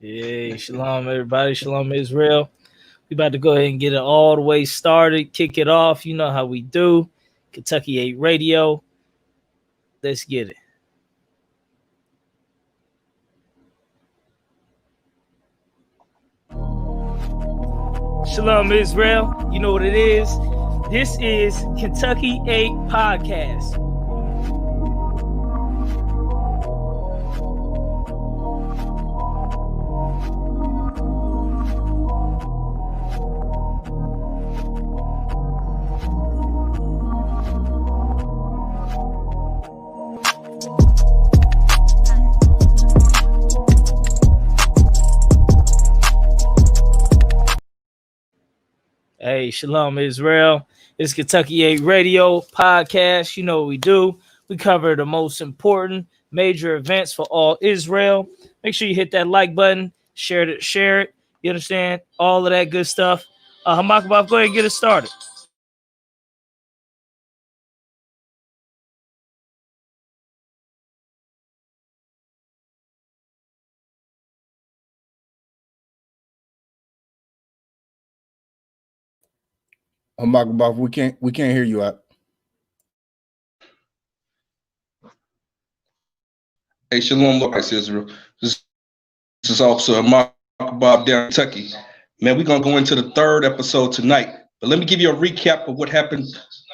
Hey, shalom, everybody. Shalom, Israel. We about to go ahead and get it all the way started. Kick it off. You know how we do. Kentucky 8 Radio. Let's get it. Shalom, Israel. You know what it is. This is Kentucky 8 Podcast. Hey, shalom, Israel. It's Kentucky 8 Radio Podcast. You know what we do. We cover the most important major events for all Israel. Make sure you hit that like button, share it. You understand? All of that good stuff. Hamakabaf, go ahead and get it started. Hamakabaf, we can't hear you out. Hey, shalom, Lord, Israel. This is Officer Mark Bob down in Kentucky. Man, we're going to go into the third episode tonight. But let me give you a recap of what happened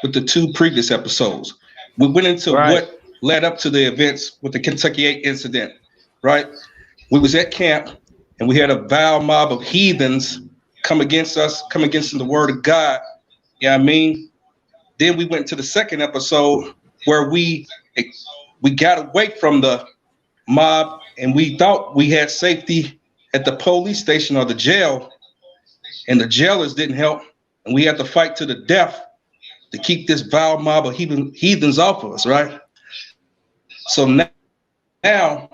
with the two previous episodes. We went into what led up to the events with the Kentucky 8 incident, right? We was at camp, and we had a vile mob of heathens come against us, come against the word of God. You know what I mean? Then we went to the second episode where we got away from the mob, and we thought we had safety at the police station or the jail, and the jailers didn't help, and we had to fight to the death to keep this vile mob of heathens off of us, right? So now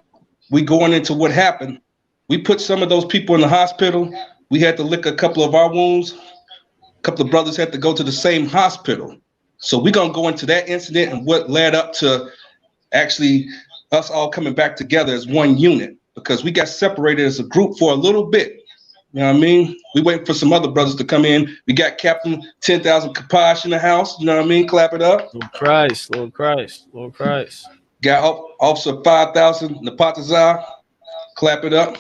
we going into what happened. We put some of those people in the hospital. We had to lick a couple of our wounds. A couple of brothers had to go to the same hospital. So we're going to go into that incident and what led up to actually us all coming back together as one unit, because we got separated as a group for a little bit. You know what I mean? We waiting for some other brothers to come in. We got Captain 10,000 Kapash in the house. You know what I mean? Clap it up. Lord Christ. Got Officer 5,000 Napatazar. Clap it up.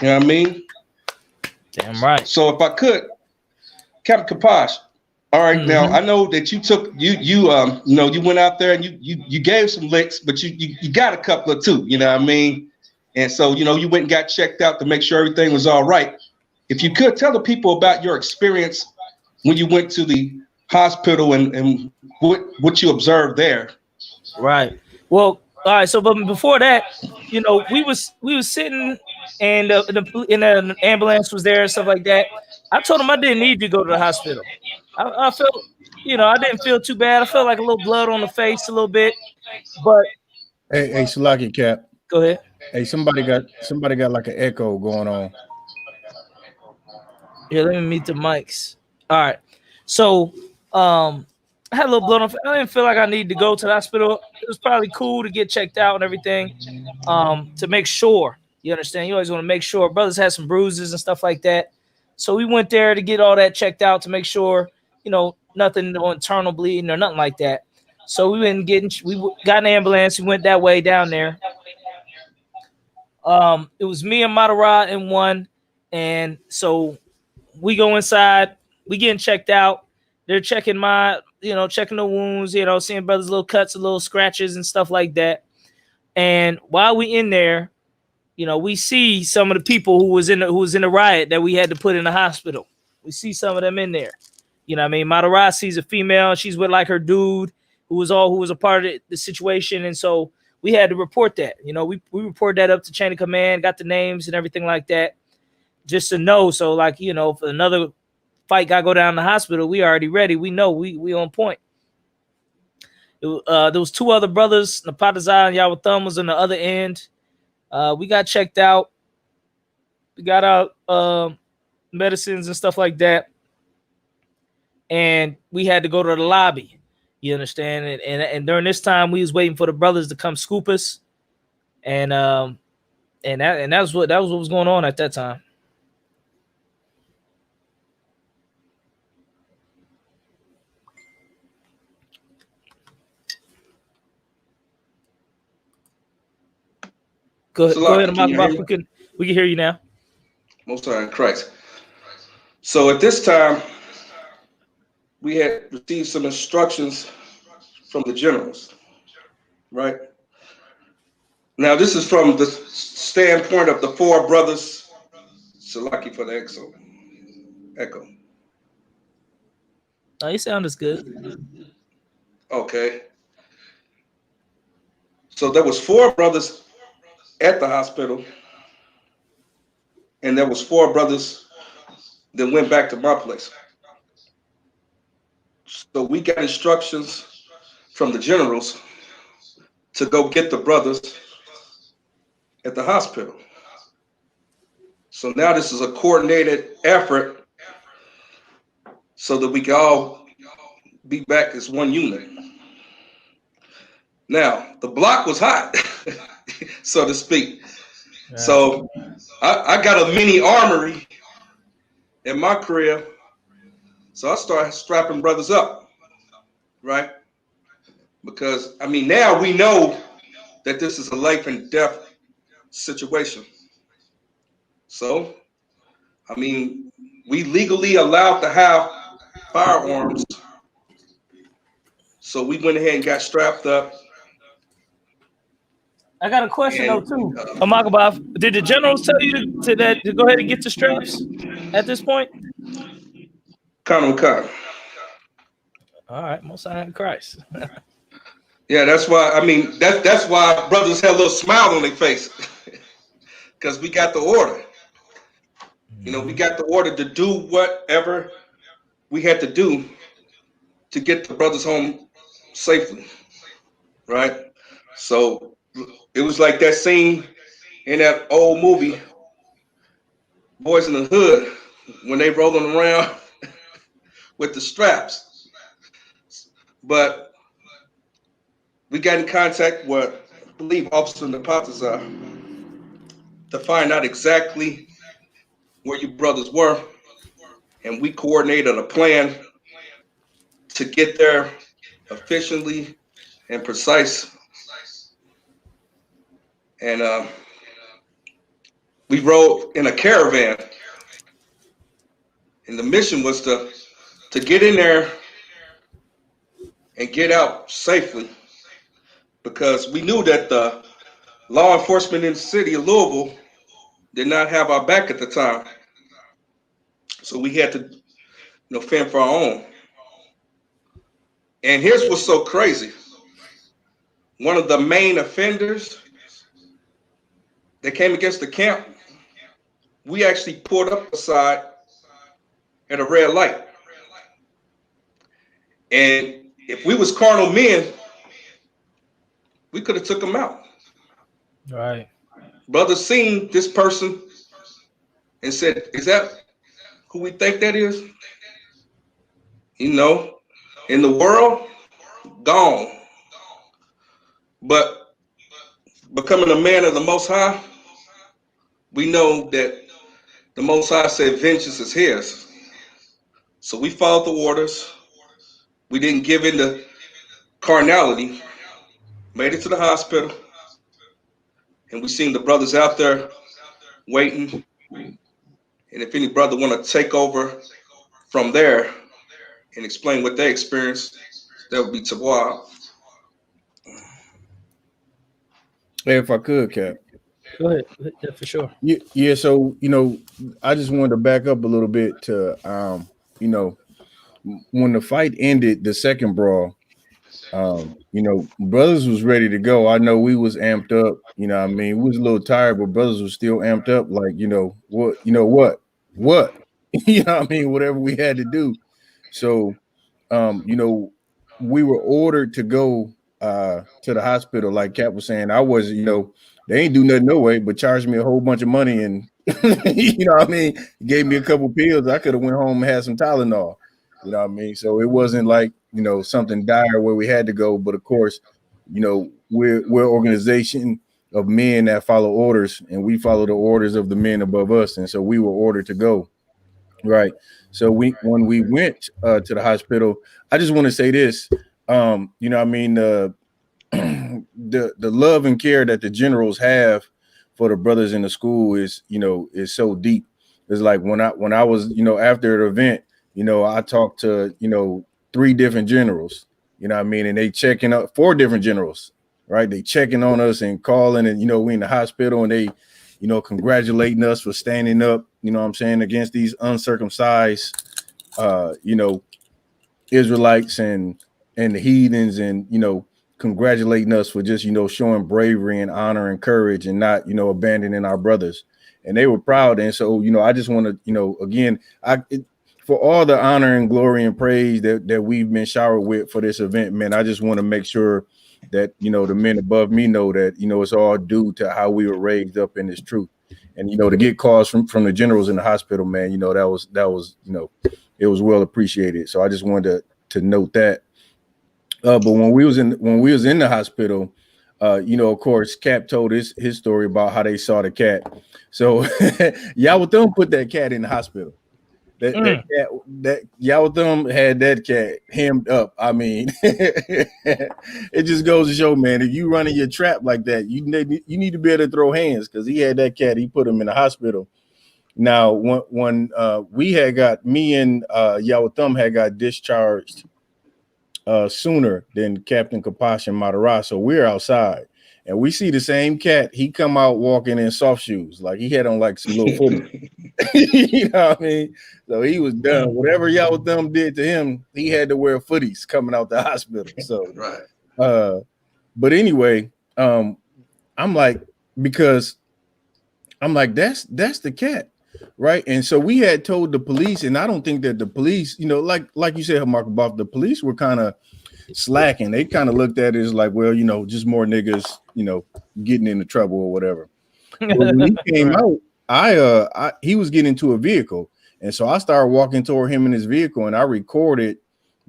You know what I mean? Damn right. So if I could, Captain Kapash. All right, now I know that you took you went out there and you gave some licks, but you got a couple of too, you know what I mean? And so you went and got checked out to make sure everything was all right. If you could tell the people about your experience when you went to the hospital and what you observed there. Right. Well, all right. So, but before that, we was sitting, and an ambulance was there and stuff like that. I told him I didn't need to go to the hospital. I felt, I didn't feel too bad. I felt like a little blood on the face a little bit, but hey, Shalaki Cap. Go ahead. Hey, somebody got like an echo going on. Yeah, let me mute the mics. All right. So, I had a little blood on. I didn't feel like I needed to go to the hospital. It was probably cool to get checked out and everything, to make sure. You understand? You always want to make sure. Brothers had some bruises and stuff like that. So we went there to get all that checked out to make sure, nothing, no internal bleeding or nothing like that. So we got an ambulance. We went that way down there. It was me and Matara and one. And so we go inside, we getting checked out. They're checking checking the wounds, seeing brothers' little cuts, little scratches and stuff like that. And while we in there, we see some of the people who was in the riot that we had to put in the hospital. We see some of them in there. You know what I mean? Matara sees a female. She's with like her dude who was a part of the situation. And so we had to report that. We reported that up to chain of command, got the names and everything like that, just to know. So like, if another fight got to go down in the hospital, we already ready. We know we on point. There was two other brothers, Napatazar and Yawatham was on the other end. We got checked out. We got our medicines and stuff like that. And we had to go to the lobby. You understand? And during this time, we was waiting for the brothers to come scoop us. And And that was what was going on at that time. Go ahead, Can you hear me? We can hear you now. Most High in Christ. So at this time, we had received some instructions from the generals, right? Now, this is from the standpoint of the four brothers. Salaki for the echo. Oh, you sound as good. Okay. So there was four brothers at the hospital, and there was four brothers that went back to my place. So we got instructions from the generals to go get the brothers at the hospital. So now this is a coordinated effort so that we can all be back as one unit. Now, the block was hot, so to speak. Yeah. So I got a mini armory in my crib. So I started strapping brothers up, right? Because, I mean, now we know that this is a life and death situation. So, I mean, we legally allowed to have firearms. So we went ahead and got strapped up. I got a question though too. Makabov, did the generals tell you to go ahead and get the straps at this point? Come. All right, Most High in Christ. Yeah, that's why. I mean, that's why brothers had a little smile on their face, because we got the order. You know, we got the order to do whatever we had to do to get the brothers home safely, right? So it was like that scene in that old movie, Boys in the Hood, when they rolling around with the straps. But we got in contact with, I believe, Officer Napatazar to find out exactly where you brothers were, and we coordinated a plan to get there efficiently and precise. And we rode in a caravan, and the mission was to get in there and get out safely, because we knew that the law enforcement in the city of Louisville did not have our back at the time. So we had to, fend for our own. And here's what's so crazy. One of the main offenders that came against the camp, we actually pulled up aside at a red light. And if we was carnal men, we could have took him out. Right. Brother seen this person and said, "Is that who we think that is?" In the world, gone. But becoming a man of the Most High, we know that the Most High said vengeance is his. So we followed the orders. We didn't give in to carnality. Made it to the hospital. And we seen the brothers out there waiting. And if any brother want to take over from there and explain what they experienced, that would be Tawab. Hey, if I could, Cap. Go ahead. Yeah, for sure. Yeah. So, I just wanted to back up a little bit to, when the fight ended, the second brawl, brothers was ready to go. I know we was amped up. We was a little tired, but brothers was still amped up. Like, what? Whatever we had to do. So, we were ordered to go to the hospital. Like Cap was saying, I was, they ain't do nothing no way, but charged me a whole bunch of money and, gave me a couple pills. I could have went home and had some Tylenol. So it wasn't like, something dire where we had to go. But of course, we're organization of men that follow orders, and we follow the orders of the men above us, and so we were ordered to go. Right. So when we went to the hospital, I just want to say this. You know, I mean, the love and care that the generals have for the brothers in the school is, you know, is so deep. It's like when I was, you know, after the event, you know, I talked to, you know, 3 different generals, you know what I mean, and they checking up 4 different generals, right? They checking on us and calling, and, you know, we in the hospital, and they, you know, congratulating us for standing up, you know what I'm saying, against these uncircumcised, you know, Israelites and the heathens, and, you know, congratulating us for just, you know, showing bravery and honor and courage and not, you know, abandoning our brothers. And they were proud. And so, you know, I just want to, you know, again, for all the honor and glory and praise that we've been showered with for this event, man, I just want to make sure that, you know, the men above me know that, you know, it's all due to how we were raised up in this truth. And, you know, to get calls from the generals in the hospital, man, you know, that was, you know, it was well appreciated. So I just wanted to note that. But when we was in the hospital, you know, of course, Cap told his story about how they saw the cat. So Yawatham put that cat in the hospital. That Yawatham had that cat hemmed up. I mean, it just goes to show, man, if you running your trap like that, you need to be able to throw hands, because he had that cat. He put him in the hospital. Now, when we had got, me and Yawatham had got discharged sooner than Captain Kapash and Madara, so we're outside and we see the same cat. He come out walking in soft shoes, like he had on like some little footy. You know what I mean? So he was done. Whatever Yawatham did to him, he had to wear footies coming out the hospital. So Right. But anyway, I'm like, because I'm like, that's the cat, right? And so we had told the police, and I don't think that the police, you know, like you said, Mark, about the police were kind of slacking. They kind of looked at it as like, well, you know, just more niggas, you know, getting into trouble or whatever. But when he came out, he was getting into a vehicle, and so I started walking toward him in his vehicle, and I recorded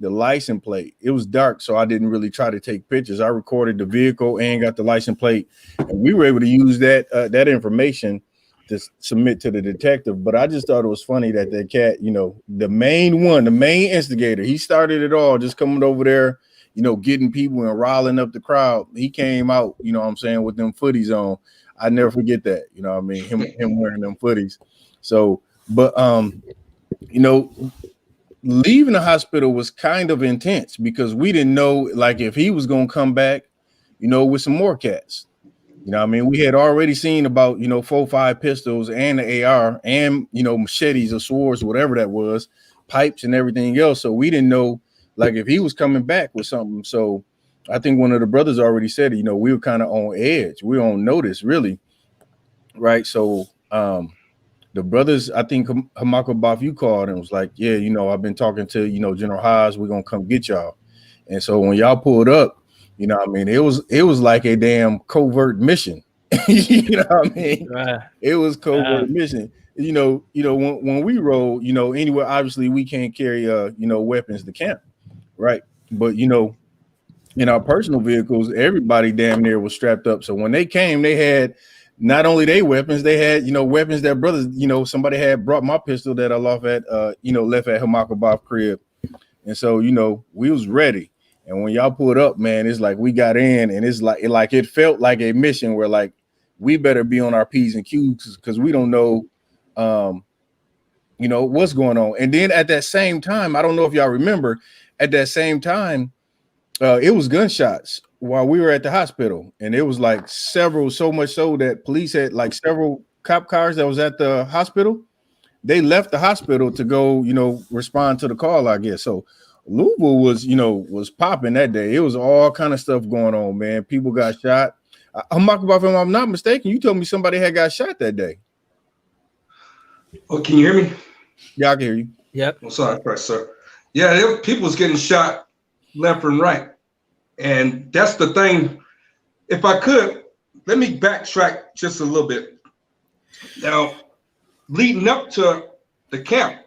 the license plate. It was dark, so I didn't really try to take pictures. I recorded the vehicle and got the license plate, and we were able to use that information to submit to the detective. But I just thought it was funny that cat, you know, the main instigator, he started it all, just coming over there, you know, getting people and riling up the crowd. He came out, you know what I'm saying, with them footies on. I never forget that, you know what I mean, him wearing them footies. So, but you know, leaving the hospital was kind of intense, because we didn't know, like, if he was going to come back, you know, with some more cats. You know what I mean? We had already seen about, you know, 4-5 pistols and the AR and, you know, machetes or swords, whatever that was, pipes and everything else. So we didn't know, like, if he was coming back with something. So I think one of the brothers already said, you know, we were kind of on edge. We don't notice, really. Right. So the brothers, I think Hamako Bafu called and was like, yeah, you know, I've been talking to, you know, General Haas, we're going to come get y'all. And so when y'all pulled up, you know what I mean, it was like a damn covert mission. You know what I mean? Right. It was covert mission. You know, when we roll, you know, anywhere, obviously we can't carry you know, weapons to camp, right? But you know, in our personal vehicles, everybody damn near was strapped up. So when they came, they had not only their weapons, they had, you know, weapons that brothers, you know, somebody had brought my pistol that I left at Hamako Baf crib. And so, you know, we was ready. And when y'all pulled up, man, it's like we got in, and it's like it felt like a mission where, like, we better be on our P's and Q's, because we don't know, you know, what's going on. And then at that same time, I don't know if y'all remember, at that same time, it was gunshots while we were at the hospital, and it was like several, so much so that police had like several cop cars that was at the hospital. They left the hospital to go, you know, respond to the call, I guess. So Louisville was popping that day. It was all kind of stuff going on, man. People got shot. I'm not mistaken, you told me somebody had got shot that day. Oh, can you hear me? Yeah, I can hear you. Yep. I'm sorry, sir. Yeah, people was getting shot left and right. And that's the thing. If I could, let me backtrack just a little bit. Now, leading up to the camp,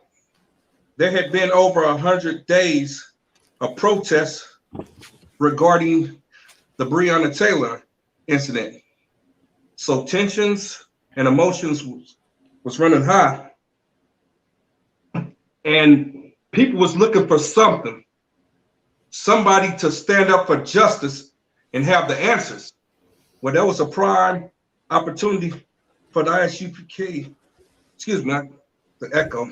there had been over 100 days of protests regarding the Breonna Taylor incident. So tensions and emotions was running high, and people was looking for somebody to stand up for justice and have the answers. Well, that was a prime opportunity for the ISUPK, excuse me, the echo,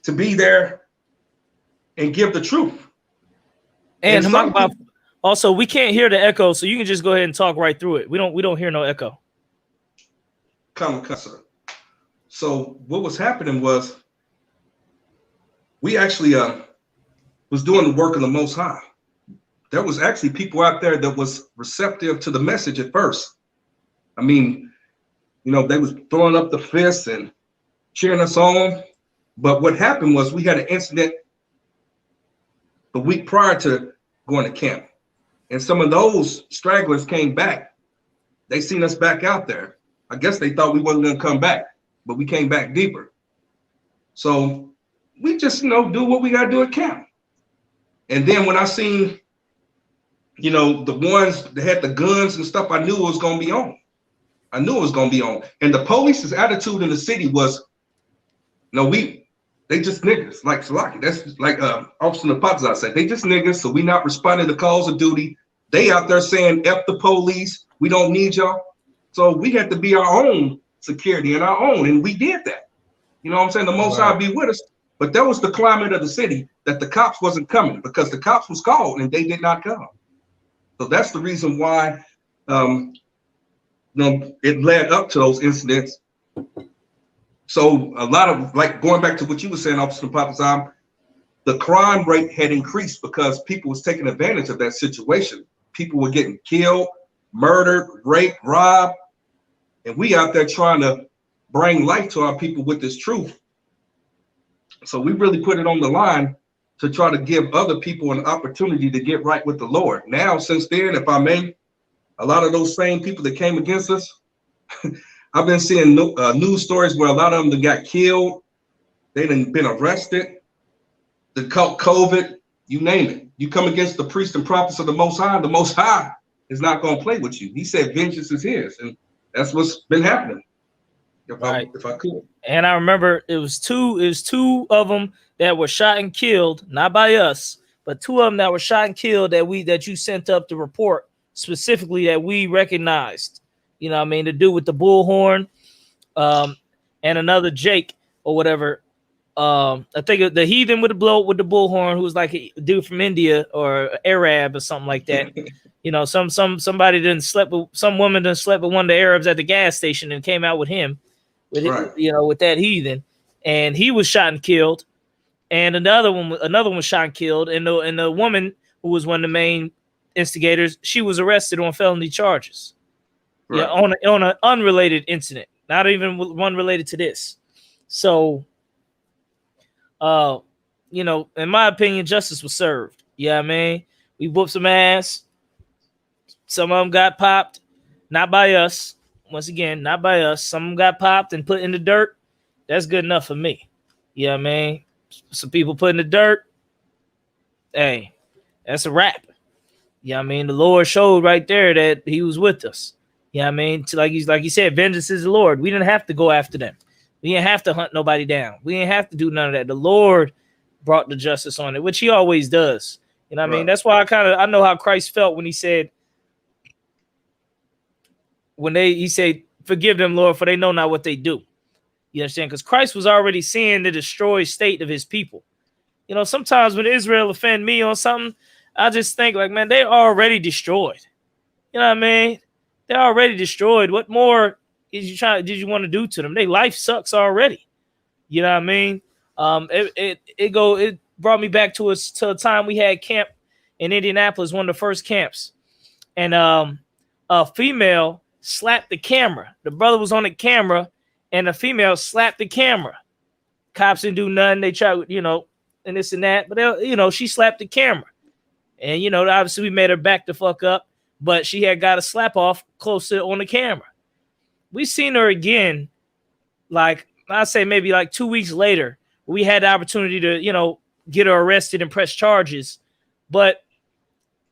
to be there and give the truth. And And also, we can't hear the echo, so you can just go ahead and talk right through it. We don't hear no echo. Come, sir. So what was happening was we actually was doing the work of the Most High. There was actually people out there that was receptive to the message at first. I mean, you know, they was throwing up the fists and cheering us on. But what happened was we had an incident the week prior to going to camp. And some of those stragglers came back. They seen us back out there. I guess they thought we wasn't going to come back, but we came back deeper. So we just, you know, do what we got to do at camp. And then when I seen, you know, the ones that had the guns and stuff, I knew it was going to be on. I knew it was going to be on. And the police's attitude in the city was, no, they just niggas, like Salaki. That's like Officer Napatza said. They just niggas, so we not responding to calls of duty. They out there saying, F the police, we don't need y'all. So we had to be our own security and our own, and we did that. You know what I'm saying? The Most High be with us. But that was the climate of the city, that the cops wasn't coming because the cops was called and they did not come. So that's the reason why you know, it led up to those incidents. So a lot of, like, going back to what you were saying, Officer Papazam, the crime rate had increased because people was taking advantage of that situation. People were getting killed, murdered, raped, robbed, and we out there trying to bring life to our people with this truth. So we really put it on the line to try to give other people an opportunity to get right with the Lord. Now, since then, if I may, a lot of those same people that came against us, I've been seeing news stories where a lot of them that got killed, they done been arrested, the COVID, you name it. You come against the priests and prophets of the Most High is not going to play with you. He said vengeance is his, and that's what's been happening. If I could. And I remember it was two of them that were shot and killed, not by us, but two of them that were shot and killed that you sent up the report specifically that we recognized. You know what I mean? To do with the bullhorn, and another Jake or whatever. I think the heathen with the bullhorn, who was like a dude from India or Arab or something like that. You know, somebody some woman didn't slept with one of the Arabs at the gas station and came out with him, with that heathen, and he was shot and killed, and another one was shot and killed, and the woman who was one of the main instigators, she was arrested on felony charges. Right. Yeah, on an unrelated incident, not even one related to this. So, you know, in my opinion, justice was served. Yeah, I mean, we whooped some ass. Some of them got popped, not by us. Once again, not by us. Some of them got popped and put in the dirt. That's good enough for me. Yeah, I mean, some people put in the dirt. Hey, that's a wrap. Yeah, I mean, the Lord showed right there that He was with us. Yeah, I mean, like he said, vengeance is the Lord. We didn't have to go after them. We didn't have to hunt nobody down. We didn't have to do none of that. The Lord brought the justice on it, which He always does. You know what I mean? That's why I know how Christ felt when He said, He said, forgive them, Lord, for they know not what they do. You understand? Because Christ was already seeing the destroyed state of His people. You know, sometimes when Israel offend me on something, I just think like, man, they're already destroyed. You know what I mean? They're already destroyed. What more did you want to do to them? Their life sucks already. You know what I mean? It brought me back to a time we had camp in Indianapolis, one of the first camps, and a female slapped the camera. The brother was on the camera, and the female slapped the camera. Cops didn't do nothing. They tried, you know, and this and that, but you know, she slapped the camera, and you know, obviously we made her back the fuck up, but she had got a slap off closer on the camera. We seen her again, like I say, maybe like 2 weeks later. We had the opportunity to, you know, get her arrested and press charges, but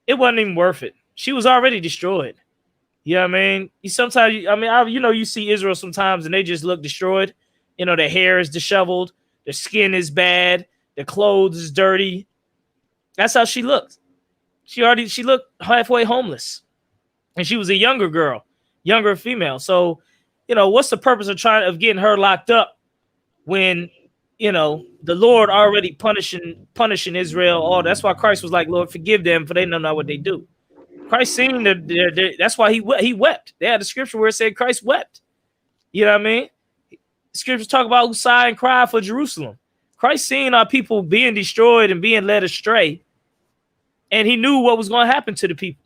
it wasn't even worth it. She was already destroyed. You know what I mean? You see Israel sometimes and they just look destroyed. You know, their hair is disheveled, their skin is bad, their clothes is dirty. That's how she looked. She looked halfway homeless. And she was a younger girl, younger female. So, you know, what's the purpose of getting her locked up when, you know, the Lord already punishing Israel? Oh, that's why Christ was like, Lord, forgive them, for they know not what they do. Christ seen that's why he wept. They had a scripture where it said Christ wept. You know what I mean? Scriptures talk about who sigh and cry for Jerusalem. Christ seen our people being destroyed and being led astray, and he knew what was going to happen to the people.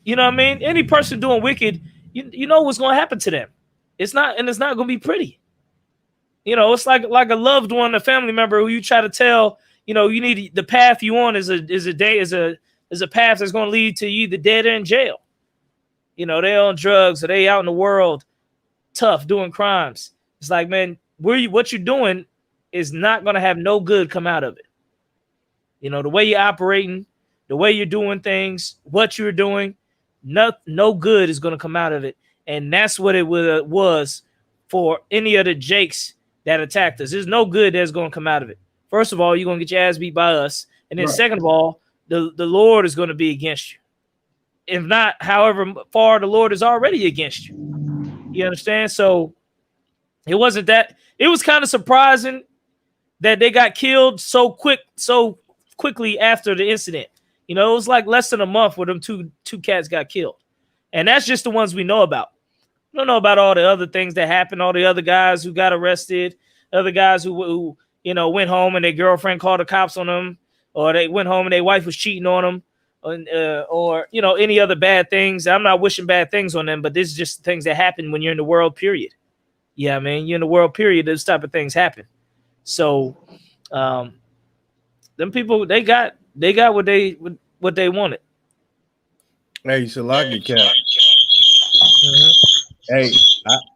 You know what I mean? Any person doing wicked, you know what's going to happen to them. It's not going to be pretty. You know, it's like a loved one, a family member who you try to tell, you know, you need the path you on is a path that's going to lead to you either dead or in jail. You know, they on drugs or they out in the world, tough, doing crimes. It's like, man, what you're doing is not going to have no good come out of it. You know, the way you're operating, the way you're doing things, what you're doing, no good is going to come out of it. And that's what it was for any of the Jakes that attacked us. There's no good that's going to come out of it. First of all, you're going to get your ass beat by us. And then second of all, the Lord is going to be against you. If not, however far the Lord is already against you. You understand? So it wasn't that. It was kind of surprising that they got killed so quickly after the incident. You know, it was like less than a month where them two cats got killed. And that's just the ones we know about. We don't know about all the other things that happened, all the other guys who got arrested, other guys who you know, went home and their girlfriend called the cops on them, or they went home and their wife was cheating on them, or you know, any other bad things. I'm not wishing bad things on them, but this is just things that happen when you're in the world, period. Yeah, man, you're in the world, period. Those type of things happen. So, them people, they got what they wanted. Hey, Salaki Cap. Hey,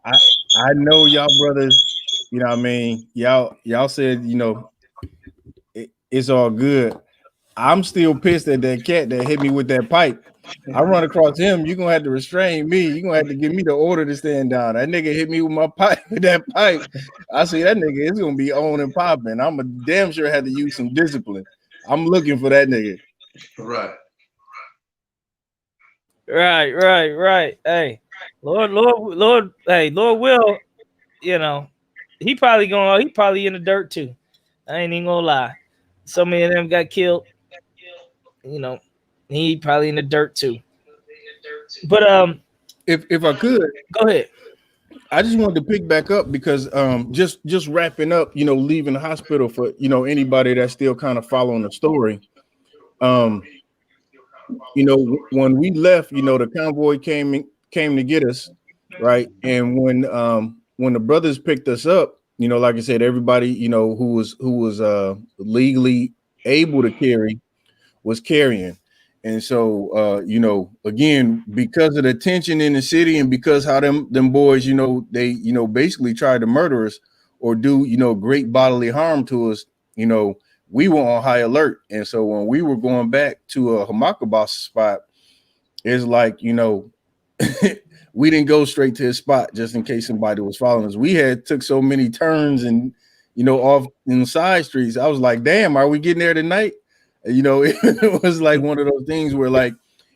I know y'all brothers. You know what I mean? Y'all said, you know, it's all good. I'm still pissed at that cat that hit me with that pipe. I run across him, you're gonna have to restrain me. You're gonna have to give me the order to stand down. That nigga hit me with my pipe, with that pipe. I see that nigga, it's gonna be on and popping. I'm a damn sure had to use some discipline. I'm looking for that nigga. Right. Hey, Lord, hey, Lord will, you know, he probably in the dirt too. I ain't even gonna lie. So many of them got killed. You know, he probably in the dirt too. But if I could go ahead. I just wanted to pick back up because just wrapping up, you know, leaving the hospital for, you know, anybody that's still kind of following the story. You know, when we left, you know, the convoy came to get us, right? And when the brothers picked us up, you know, like I said, everybody, you know, who was legally able to carry was carrying. And so, you know, again, because of the tension in the city and because how them boys, you know, they, you know, basically tried to murder us or do, you know, great bodily harm to us, you know, we were on high alert. And so when we were going back to a Hamakabas spot, it's like, you know, we didn't go straight to his spot just in case somebody was following us. We had took so many turns and, you know, off in the side streets. I was like, damn, are we getting there tonight? You know, it was like one of those things where like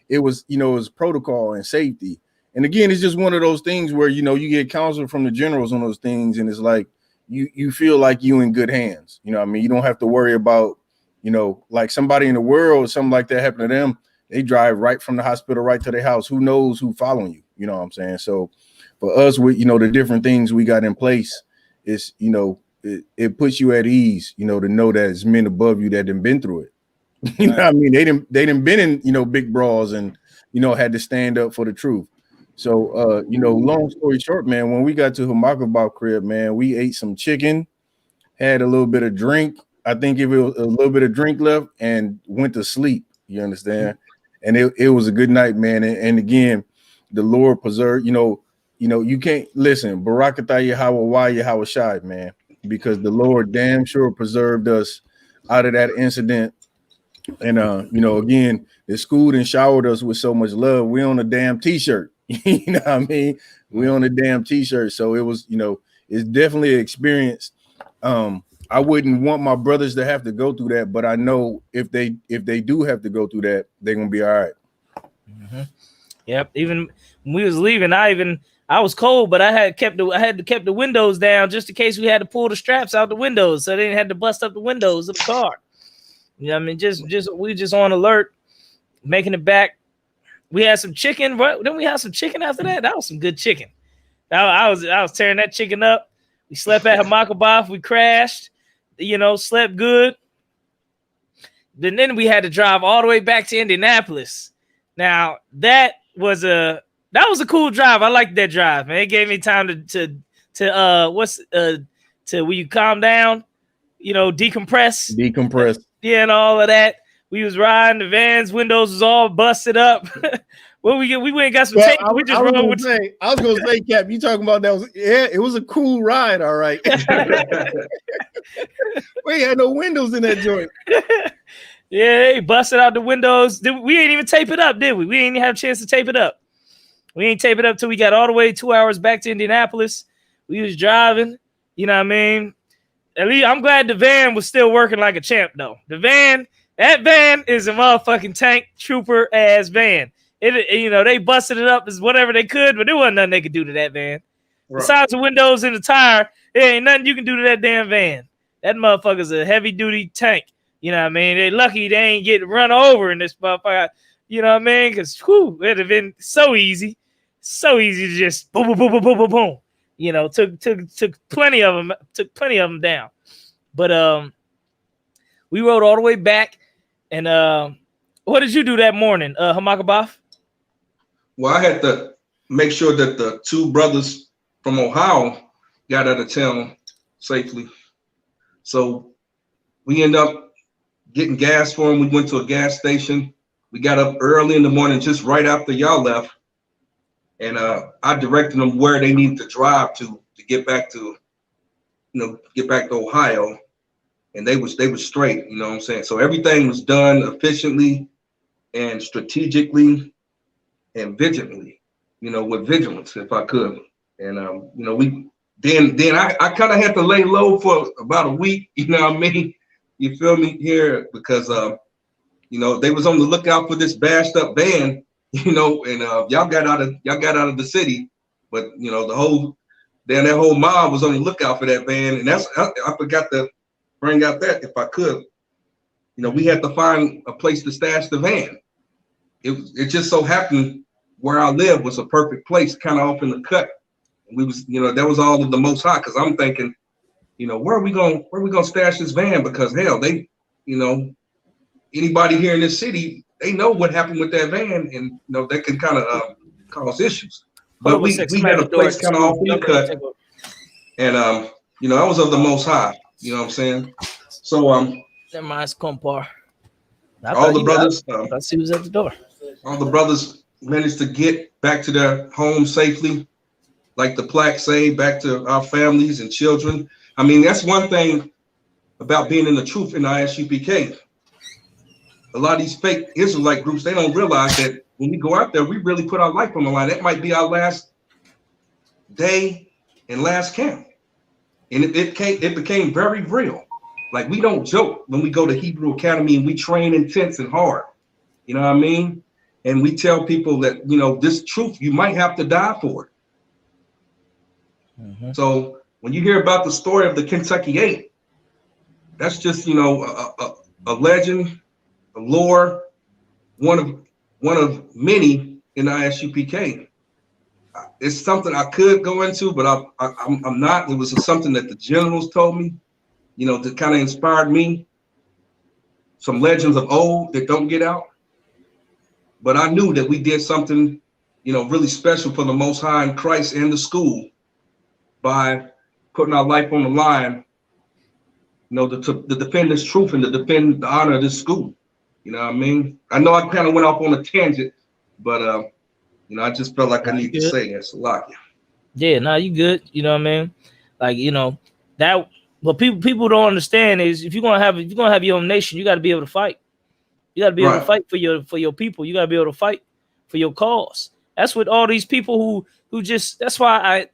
it was, you know, it was protocol and safety. And again, it's just one of those things where, you know, you get counsel from the generals on those things. And it's like, you feel like you in good hands. You know what I mean? You don't have to worry about, you know, like somebody in the world or something like that happened to them. They drive right from the hospital right to their house. Who knows who following you? You know what I'm saying? So for us, with, you know, the different things we got in place, it's, you know, it puts you at ease, you know, to know that it's men above you that have been through it. You know what I mean? They didn't been in, you know, big brawls and, you know, had to stand up for the truth. So, you know, long story short, man, when we got to Hamakabah crib, man, we ate some chicken, had a little bit of drink. I think if it was a little bit of drink left and went to sleep, you understand? And it was a good night, man. And again, the Lord preserved, you know, you can't listen, Barakatah Yahweh Yahweh Shai, man, because the Lord damn sure preserved us out of that incident And you know, again, the school and showered us with so much love. We on a damn t-shirt. You know what I mean? We on a damn t-shirt. So it was, you know, it's definitely an experience. I wouldn't want my brothers to have to go through that, but I know if they do have to go through that, they're gonna be all right. Mm-hmm. Yep. Even when we was leaving, I was cold, but I had to keep the windows down just in case we had to pull the straps out the windows, so they didn't have to bust up the windows of the car. You know what I mean? We just on alert, making it back. We had some chicken. What? Then we had some chicken after that. That was some good chicken. I was tearing that chicken up. We slept at Hamakabaf. We crashed. You know, slept good. Then we had to drive all the way back to Indianapolis. Now that was a cool drive. I liked that drive, man. It gave me time to will you calm down, you know, decompress, yeah, and all of that. We was riding, the van's windows was all busted up. Well, we went and got some tape. I was gonna say, Cap, you talking about that it was a cool ride, all right. We had no windows in that joint. Yeah, they busted out the windows. We ain't even tape it up, did we? We ain't even have a chance to tape it up. We ain't tape it up till we got all the way 2 hours back to Indianapolis. We was driving, you know what I mean? At least I'm glad the van was still working like a champ, though. That van is a motherfucking tank trooper ass van. You know, they busted it up as whatever they could, but there wasn't nothing they could do to that van. Right. Besides the windows and the tire, there ain't nothing you can do to that damn van. That motherfucker's a heavy duty tank. You know what I mean? They lucky they ain't get run over in this motherfucker. You know what I mean? Because it'd have been so easy to just boom, boom, boom, boom, boom, boom, boom. You know, took plenty of them down. But we rode all the way back. And what did you do that morning, Hamakabaf? Well, I had to make sure that the two brothers from Ohio got out of town safely. So we ended up getting gas for them. We went to a gas station. We got up early in the morning, just right after y'all left. And I directed them where they needed to drive to get back to, Ohio. And they was straight, you know what I'm saying? So everything was done efficiently and strategically and vigilantly, with vigilance, if I could. And we I kind of had to lay low for about a week, you know what I mean? You feel me here? Because they was on the lookout for this bashed up van, and y'all got out of the city, but that whole mob was on the lookout for that van, and I forgot to bring out that if I could. We had to find a place to stash the van. It just so happened where I live was a perfect place, kind of off in the cut. We was, that was all of the Most High, because I'm thinking, where are we gonna stash this van? Because hell, they, anybody here in this city, they know what happened with that van, and that can kind of cause issues. But we had a place kind of off in the cut, and I was of the Most High. You know what I'm saying? So Never mind, it's Compar. All the brothers. I see who's at the door. All the brothers managed to get back to their home safely, like the plaque say, back to our families and children. I mean, that's one thing about being in the truth in ISUPK. A lot of these fake Israelite groups, they don't realize that when we go out there, we really put our life on the line. That might be our last day and last camp. And it became very real. Like, we don't joke when we go to Hebrew Academy and we train intense and hard. You know what I mean? And we tell people that, this truth, you might have to die for it. Mm-hmm. So when you hear about the story of the Kentucky 8, that's just, a legend, a lore, one of many in ISUPK. It's something I could go into, but I'm not. It was something that the generals told me, that kind of inspired me. Some legends of old that don't get out. But I knew that we did something, really special for the Most High in Christ and the school by putting our life on the line, to defend this truth and to defend the honor of this school. You know what I mean? I know I kind of went off on a tangent, but I just felt like I need to say that's a lot. Yeah, no, you good. You know what I mean? Like, that what people don't understand is if you're gonna have your own nation, you got to be able to fight. You got to be able to fight for your people. You got to be able to fight for your cause. That's what all these people who just, that's why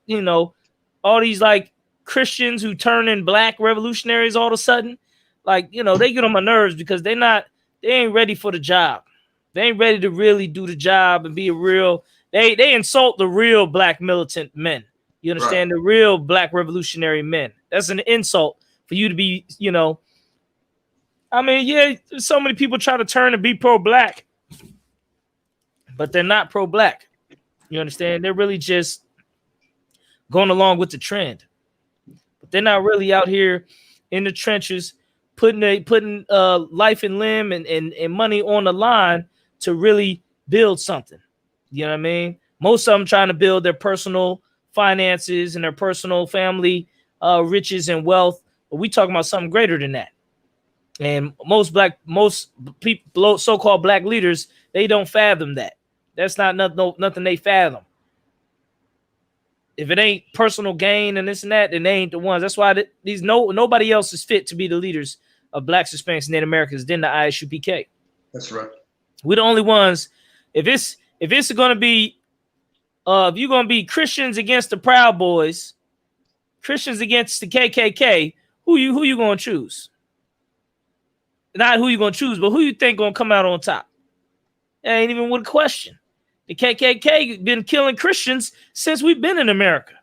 all these like Christians who turn in black revolutionaries all of a sudden, like, they get on my nerves because they ain't ready for the job. They ain't ready to really do the job and be a real, they insult the real black militant men. You understand? Right. The real black revolutionary men. That's an insult for you to be, I mean, yeah, so many people try to turn and be pro-black, but they're not pro-black. You understand? They're really just going along with the trend, but they're not really out here in the trenches putting life and limb and money on the line to really build something. You know what I mean? Most of them trying to build their personal finances and their personal family riches and wealth, but we talking about something greater than that. And most people, so-called black leaders, they don't fathom that. That's not nothing they fathom. If it ain't personal gain and this and that, then they ain't the ones. That's why nobody else is fit to be the leaders of Blacks, Hispanics, and Native Americans than the ISUPK. That's right. We're the only ones. If it's going to be, if you're going to be Christians against the Proud Boys, Christians against the KKK, who you going to choose? Not who you going to choose, but who you think going to come out on top? That ain't even with a question. The KKK been killing Christians since we've been in America.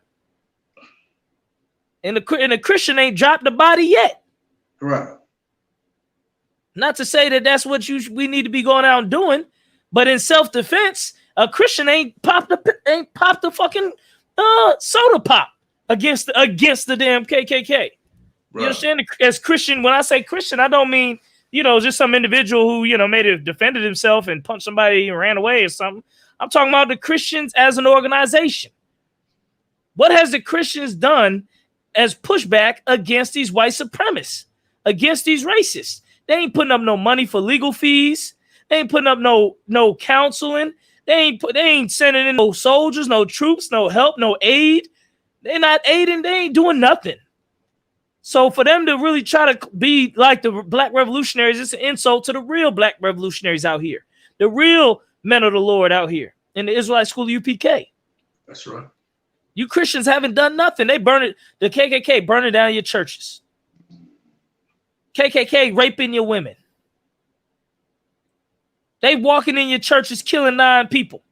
And the Christian ain't dropped the body yet. Right. Not to say that that's what we need to be going out and doing, but in self-defense, a Christian ain't popped the fucking soda pop against the damn KKK. Right. You understand? As Christian, when I say Christian, I don't mean just some individual who may have defended himself and punched somebody and ran away or something. I'm talking about the Christians as an organization. What has the Christians done as pushback against these white supremacists, against these racists? They ain't putting up no money for legal fees. They ain't putting up no counseling. They ain't sending in no soldiers, no troops, no help, no aid. They're not aiding. They ain't doing nothing. So for them to really try to be like the black revolutionaries, it's an insult to the real black revolutionaries out here, the real men of the Lord out here in the Israelite School of UPK. That's right. You Christians haven't done nothing. They burn it. The KKK burning down your churches. KKK raping your women. They walking in your churches killing 9 people.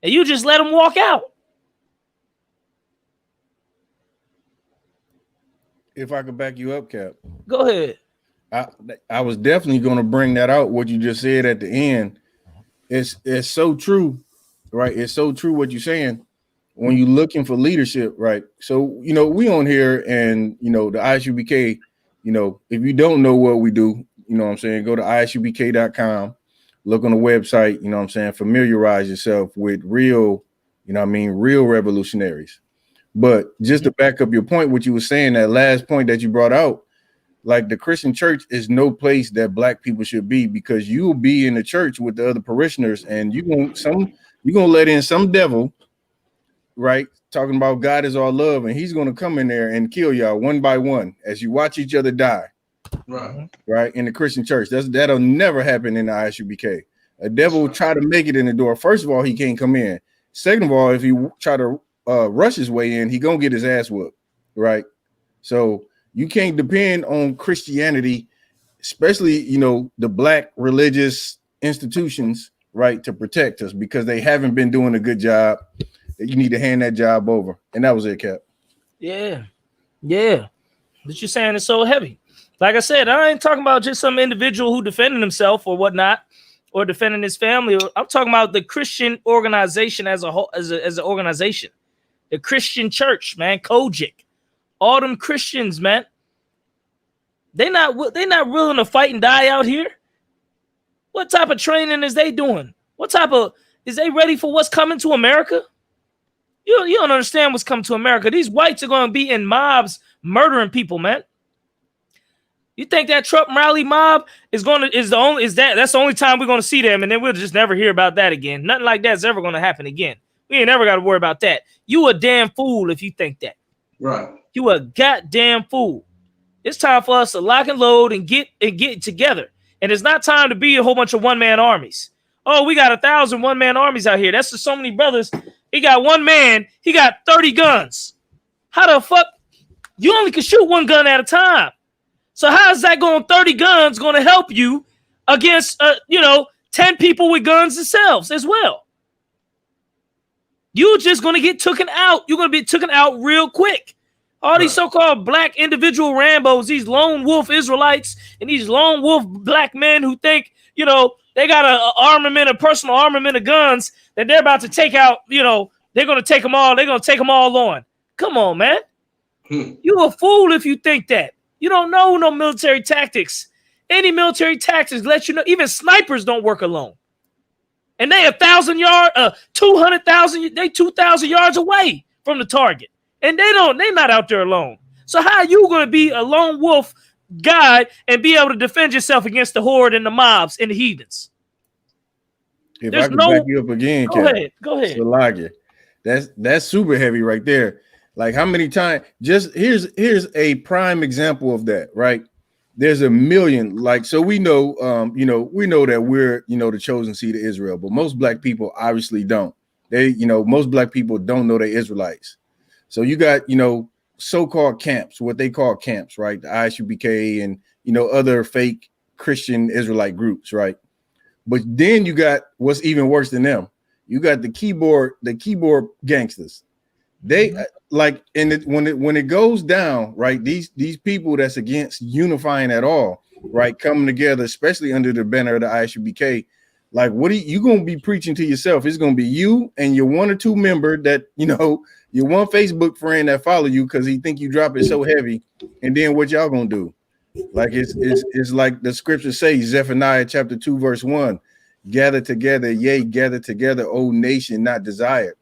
And you just let them walk out. If I could back you up, Cap. Go ahead. I was definitely going to bring that out. What you just said at the end, it's so true, right? It's so true what you're saying. When you're looking for leadership, right? So we on here, and the ISUPK. If you don't know what we do, what I'm saying, go to isupk.com, look on the website. What I'm saying, familiarize yourself with real, real revolutionaries. But just to back up your point, what you were saying, that last point that you brought out, like the Christian church is no place that black people should be, because you will be in the church with the other parishioners, and you're gonna let in some devil, right? Talking about God is all love, and he's gonna come in there and kill y'all one by one as you watch each other die. Right. In the Christian church. That'll never happen in the ISUPK. A devil will try to make it in the door. First of all, he can't come in. Second of all, if he try to rush his way in, he gonna get his ass whooped, right? So you can't depend on Christianity, especially the black religious institutions, right, to protect us, because they haven't been doing a good job. You need to hand that job over. And that was it, Cap. Yeah. But you're saying it's so heavy. Like I said, I ain't talking about just some individual who defended himself or whatnot, or defending his family. I'm talking about the Christian organization as a whole, as an organization. The Christian church, man, Kojic, all them Christians, man. They not willing to fight and die out here. What type of training is they doing? Is they ready for what's coming to America? You don't understand what's coming to America. These whites are going to be in mobs murdering people, man. You think that Trump rally mob that's the only time we're going to see them, and then we'll just never hear about that again. Nothing like that's ever going to happen again. We ain't never got to worry about that. You a damn fool if you think that. Right. You a goddamn fool. It's time for us to lock and load and get together. And it's not time to be a whole bunch of one-man armies. Oh, we got 1,000 one-man armies out here. That's just so many brothers. He got one man. He got 30 guns. How the fuck? You only can shoot one gun at a time. So how is that going 30 guns going to help you against, 10 people with guns themselves as well? You're just going to get taken out. You're going to be taken out real quick. All these so-called black individual Rambos, these lone wolf Israelites, and these lone wolf black men who think, they got a personal armament of guns that they're about to take out, they're going to take them all. They're going to take them all on. Come on, man. You a fool if you think that. You don't know no military tactics. Any military tactics let you know, even snipers don't work alone. And they 1,000 yards, 200,000, they 2,000 yards away from the target. And they're not out there alone. So how are you going to be a lone wolf guy and be able to defend yourself against the horde and the mobs and the heathens? If I can back you up again, go ahead. Salagi, that's super heavy right there. Like how many times? Just here's a prime example of that, right? There's a million, like, so we know that we're, the chosen seed of Israel, but most black people obviously don't. Most black people don't know they're Israelites. So you got, so-called camps, what they call camps, right? The ISUPK and, other fake Christian Israelite groups, right? But then you got what's even worse than them. You got the keyboard gangsters. They like, and when it goes down, right? These people that's against unifying at all, right? Coming together, especially under the banner of the ISUPK, like, what are you going to be preaching to yourself? It's going to be you and your one or two member that, your one Facebook friend that follow you because he think you drop it so heavy. And then what y'all going to do? Like, it's like the scripture says, Zephaniah chapter 2, verse 1, gather together, yea, gather together, O nation not desired.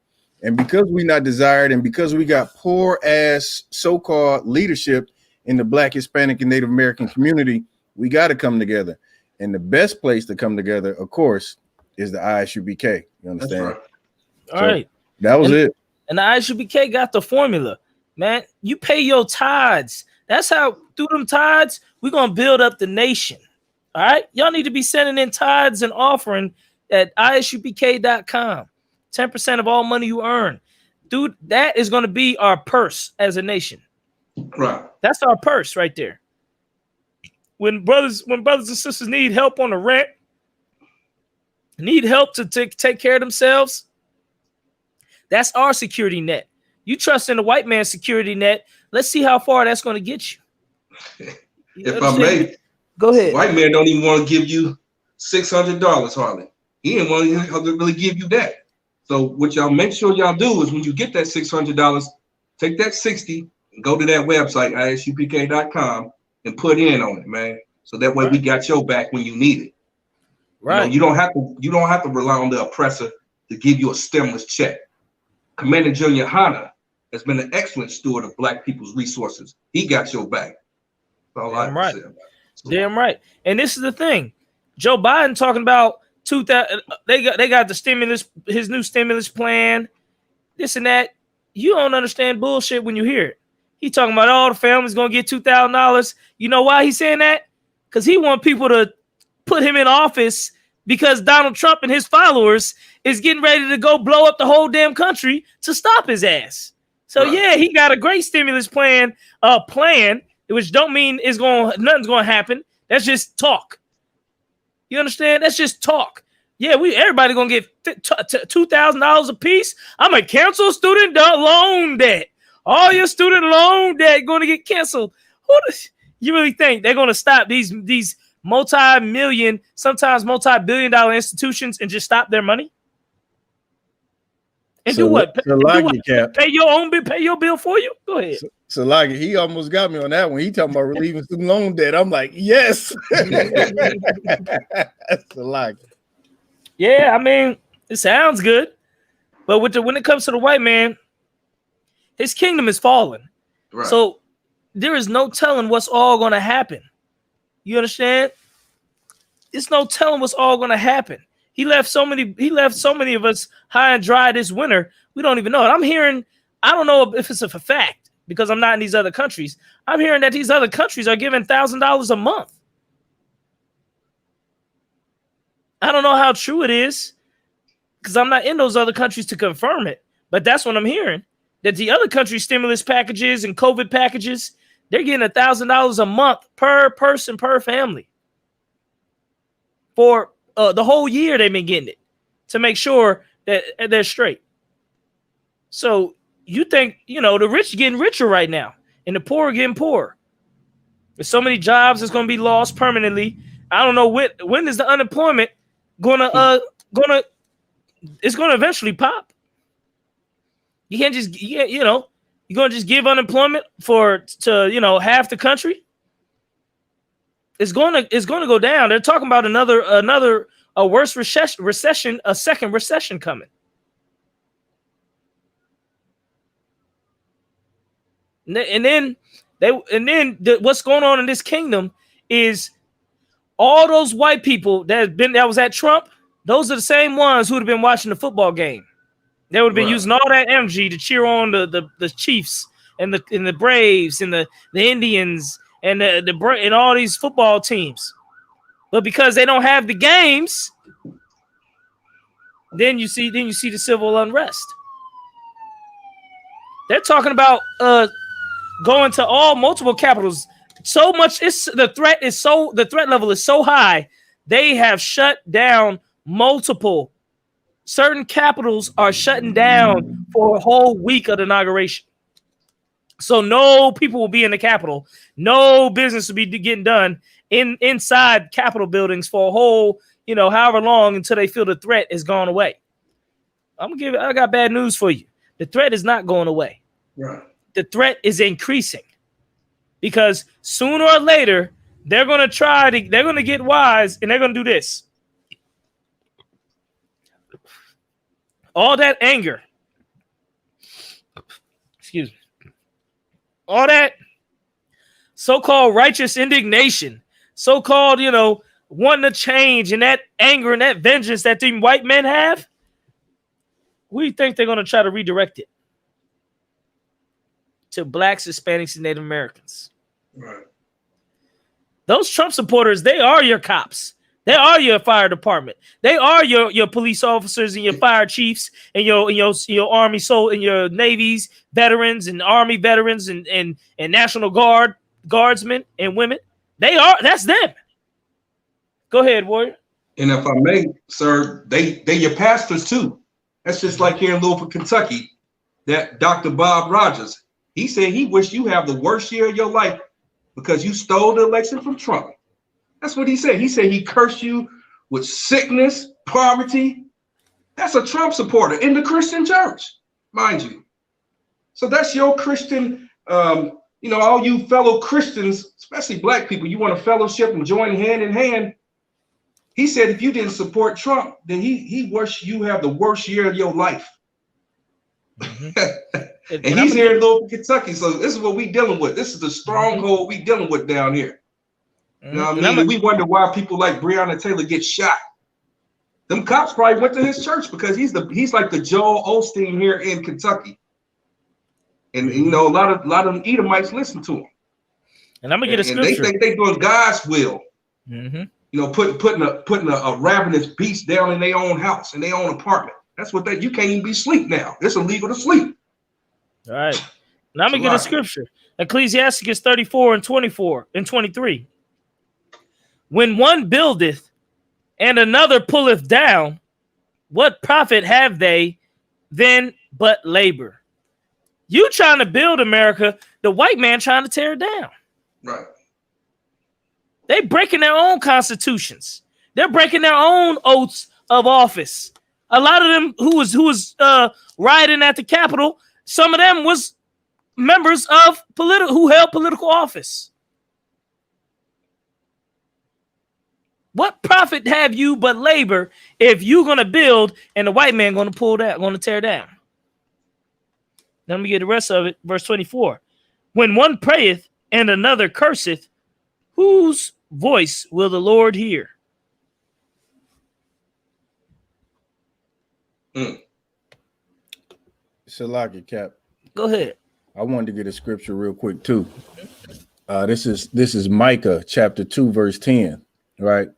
And because we not desired, and because we got poor ass so-called leadership in the Black, Hispanic, and Native American community, we got to come together. And the best place to come together, of course, is the ISUPK. You understand? Right. All right. That was it. And the ISUPK got the formula, man. You pay your tithes. That's how, through them tithes, we're going to build up the nation. All right? Y'all need to be sending in tithes and offering at isupk.com. 10% of all money you earn. Dude, that is going to be our purse as a nation. Right. That's our purse right there. When brothers and sisters need help on the rent, need help to take care of themselves, that's our security net. You trust in the white man's security net. Let's see how far that's going to get you. If I may, go ahead. White man don't even want to give you $600 hardly. He didn't want to really give you that. So what y'all make sure y'all do is when you get that $600, take that 60 and go to that website, isupk.com, and put in on it, man. So that way we got your back when you need it. Right. You don't have to rely on the oppressor to give you a stimulus check. Commander Junior Hanna has been an excellent steward of Black people's resources. He got your back. That's all I right. say about it. So, damn right. And this is the thing. Joe Biden talking about 2000. They got the stimulus, his new stimulus plan, this and that. You don't understand bullshit when you hear it. He talking about all the families gonna get $2,000. You know why he's saying that? Because he want people to put him in office because Donald Trump and his followers is getting ready to go blow up the whole damn country to stop his ass. So right. Yeah, he got a great stimulus plan, which don't mean nothing's gonna happen. That's just talk. You understand? That's just talk. Yeah, everybody gonna get $2,000 a piece. I'm gonna cancel student loan debt. All your student loan debt going to get canceled. Who does you really think they're going to stop these multi-million, sometimes multi-billion-dollar institutions and just stop their money? And so, do what? Pay your bill for you? Go ahead. So like he almost got me on that one. He talking about relieving student loan debt. I'm like, yes. That's a lot. Yeah, I mean, it sounds good. But when it comes to the white man, his kingdom is fallen. Right. So there is no telling what's all going to happen. You understand? There's no telling what's all going to happen. He left so many of us high and dry this winter. We don't even know it. I'm hearing, I don't know if it's a fact because I'm not in these other countries. I'm hearing that these other countries are giving $1,000 a month. I don't know how true it is because I'm not in those other countries to confirm it. But that's what I'm hearing. That the other country stimulus packages and COVID packages, they're getting $1,000 a month per person, per family. For the whole year they've been getting it to make sure that they're straight. So you think, the rich are getting richer right now and the poor are getting poorer. There's so many jobs that's going to be lost permanently. I don't know when is the unemployment it's going to eventually pop. You can't just, you're going to just give unemployment to half the country. It's going to go down. They're talking about a worse recession, a second recession coming. And then what's going on in this kingdom is all those white people that was at Trump. Those are the same ones who would have been watching the football game. They would have been using all that energy to cheer on the Chiefs and the Braves and the Indians and and all these football teams. But because they don't have the games, then you see the civil unrest. They're talking about going to all multiple capitals. So much the threat level is so high. They have shut down certain capitals are shutting down for a whole week of the inauguration. So no people will be in the Capitol. No business will be getting done inside Capitol buildings for a whole, however long until they feel the threat is gone away. I got bad news for you. The threat is not going away. Right. The threat is increasing because sooner or later they're going to get wise and they're going to do this. All that anger, all that so-called righteous indignation, so-called, wanting to change, and that anger and that vengeance that the white men have, we think they're going to try to redirect it to blacks, Hispanics, and Native Americans. Right. Those Trump supporters, they are your cops. They are your fire department. They are your police officers and your fire chiefs and your Army and your Navy's veterans and Army veterans and National Guardsmen and women. That's them. Go ahead, Warrior. And if I may, sir, they your pastors too. That's just like here in Louisville, Kentucky, that Dr. Bob Rogers, he said he wished you have the worst year of your life because you stole the election from Trump. That's what he said. He said he cursed you with sickness, poverty. That's a Trump supporter in the Christian church, mind you. So that's your Christian, all you fellow Christians, especially black people, you want to fellowship and join hand in hand. He said if you didn't support Trump, then he wished you have the worst year of your life. Mm-hmm. and he's here in Louisville, Kentucky. So this is what we dealing with. This is the stronghold we dealing with down here. You know what I mean? We wonder why people like Breonna Taylor get shot. Them cops probably went to his church because he's like the Joel Osteen here in Kentucky. And a lot of them Edomites listen to him. And I'm gonna get a scripture. And they think they doing God's will. Mm-hmm. Putting a ravenous beast down in their own house, in their own apartment. That's what you can't even be asleep now. It's illegal to sleep. All right. Now I'm gonna get a scripture. Ecclesiasticus 34 and 24 and 23. When one buildeth and another pulleth down, what profit have they then but labor? You trying to build America, the white man trying to tear it down. Right. They breaking their own constitutions. They're breaking their own oaths of office. A lot of them who was rioting at the Capitol, some of them was members of who held political office. What profit have you but labor if you're going to build and the white man going to tear down? Let me get the rest of it. Verse 24. When one prayeth and another curseth, whose voice will the Lord hear? Salaki, Cap. Go ahead. I wanted to get a scripture real quick too. This is Micah chapter 2, verse 10, right?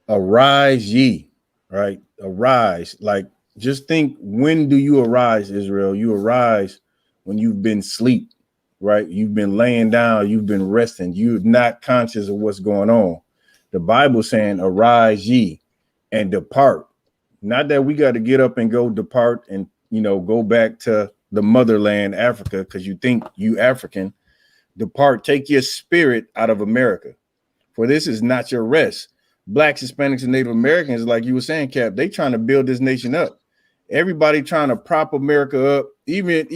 Arise ye, right? Arise. Like, just think, when do you arise, Israel? You arise when you've been asleep, right? You've been laying down, you've been resting, you're not conscious of what's going on. The Bible saying, arise ye and depart. Not that we got to get up and go depart and, go back to the motherland, Africa, because you think you African. Depart, take your spirit out of America, for this is not your rest. Blacks, Hispanics, and Native Americans, like you were saying, Cap, they trying to build this nation up. Everybody trying to prop America up. Even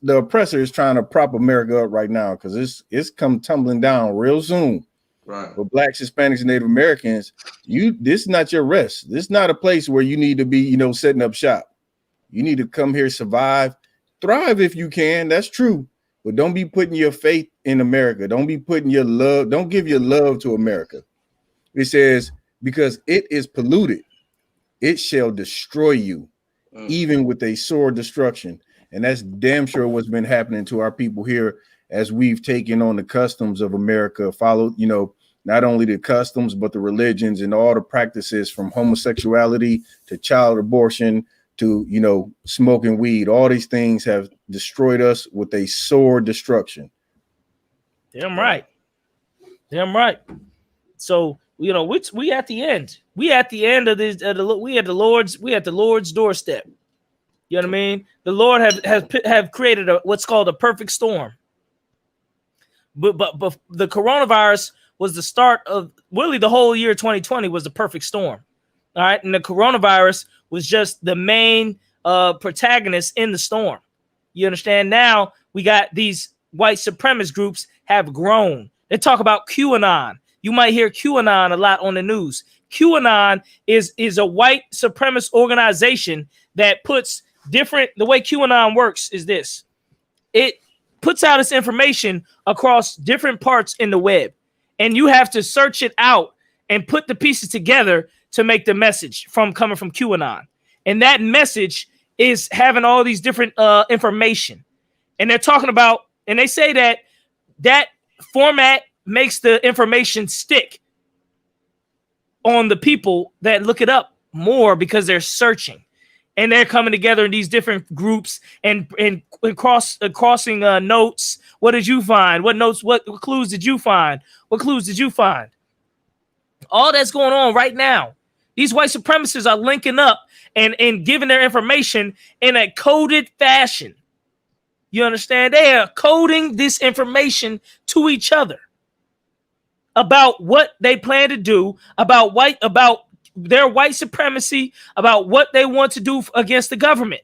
the oppressor is trying to prop America up right now, because it's come tumbling down real soon. Right. But Blacks, Hispanics, and Native Americans, this is not your rest. This is not a place where you need to be, setting up shop. You need to come here, survive, thrive if you can. That's true. But don't be putting your faith in America. Don't be putting your love. Don't give your love to America. It says, because it is polluted, it shall destroy you, even with a sore destruction. And that's damn sure what's been happening to our people here as we've taken on the customs of America, followed, not only the customs, but the religions and all the practices, from homosexuality to child abortion to, smoking weed. All these things have destroyed us with a sore destruction. Damn right. Damn right. So, we at the end. We at the end of this. We at the Lord's doorstep. You know what I mean? The Lord have created what's called a perfect storm. But the coronavirus was the start of really the whole year 2020 was the perfect storm. All right. And the coronavirus was just the main protagonist in the storm. You understand? Now we got these white supremacist groups have grown. They talk about QAnon. You might hear QAnon a lot on the news. QAnon is a white supremacist organization that puts the way QAnon works is this. It puts out its information across different parts in the web, and you have to search it out and put the pieces together to make the message coming from QAnon. And that message is having all these different information. And they're talking about, and they say that format makes the information stick on the people that look it up more because they're searching. And they're coming together in these different groups and crossing notes. What did you find? What notes? What clues did you find? What clues did you find? All that's going on right now. These white supremacists are linking up and giving their information in a coded fashion. You understand? They are coding this information to each other about what they plan to do, about their white supremacy, about what they want to do against the government.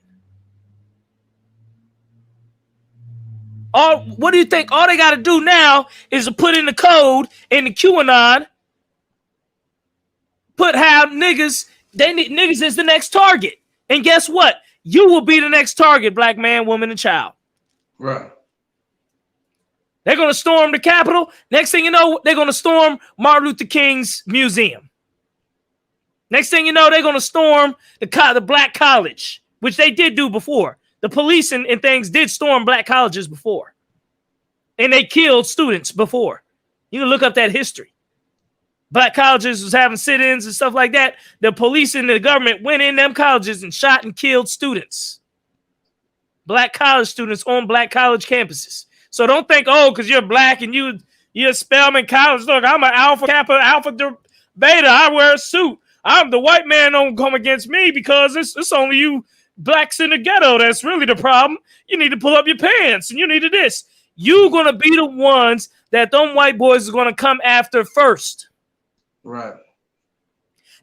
What do you think? All they got to do now is to put in the code in the QAnon, put how niggas is the next target. And guess what? You will be the next target, black man, woman, and child. Right. They're going to storm the Capitol. Next thing you know, they're going to storm Martin Luther King's museum. Next thing you know, they're going to storm the black college, which they did do before. The police and things did storm black colleges before. And they killed students before. You can look up that history. Black colleges was having sit-ins and stuff like that. The police and the government went in them colleges and shot and killed students. Black college students on black college campuses. So don't think, because you're black and you're Spelman College. Look, I'm an Alpha Kappa, Alpha Beta. I wear a suit. I'm the white man. Don't come against me because it's only you blacks in the ghetto that's really the problem. You need to pull up your pants and you need to this. You're going to be the ones that them white boys are going to come after first. Right.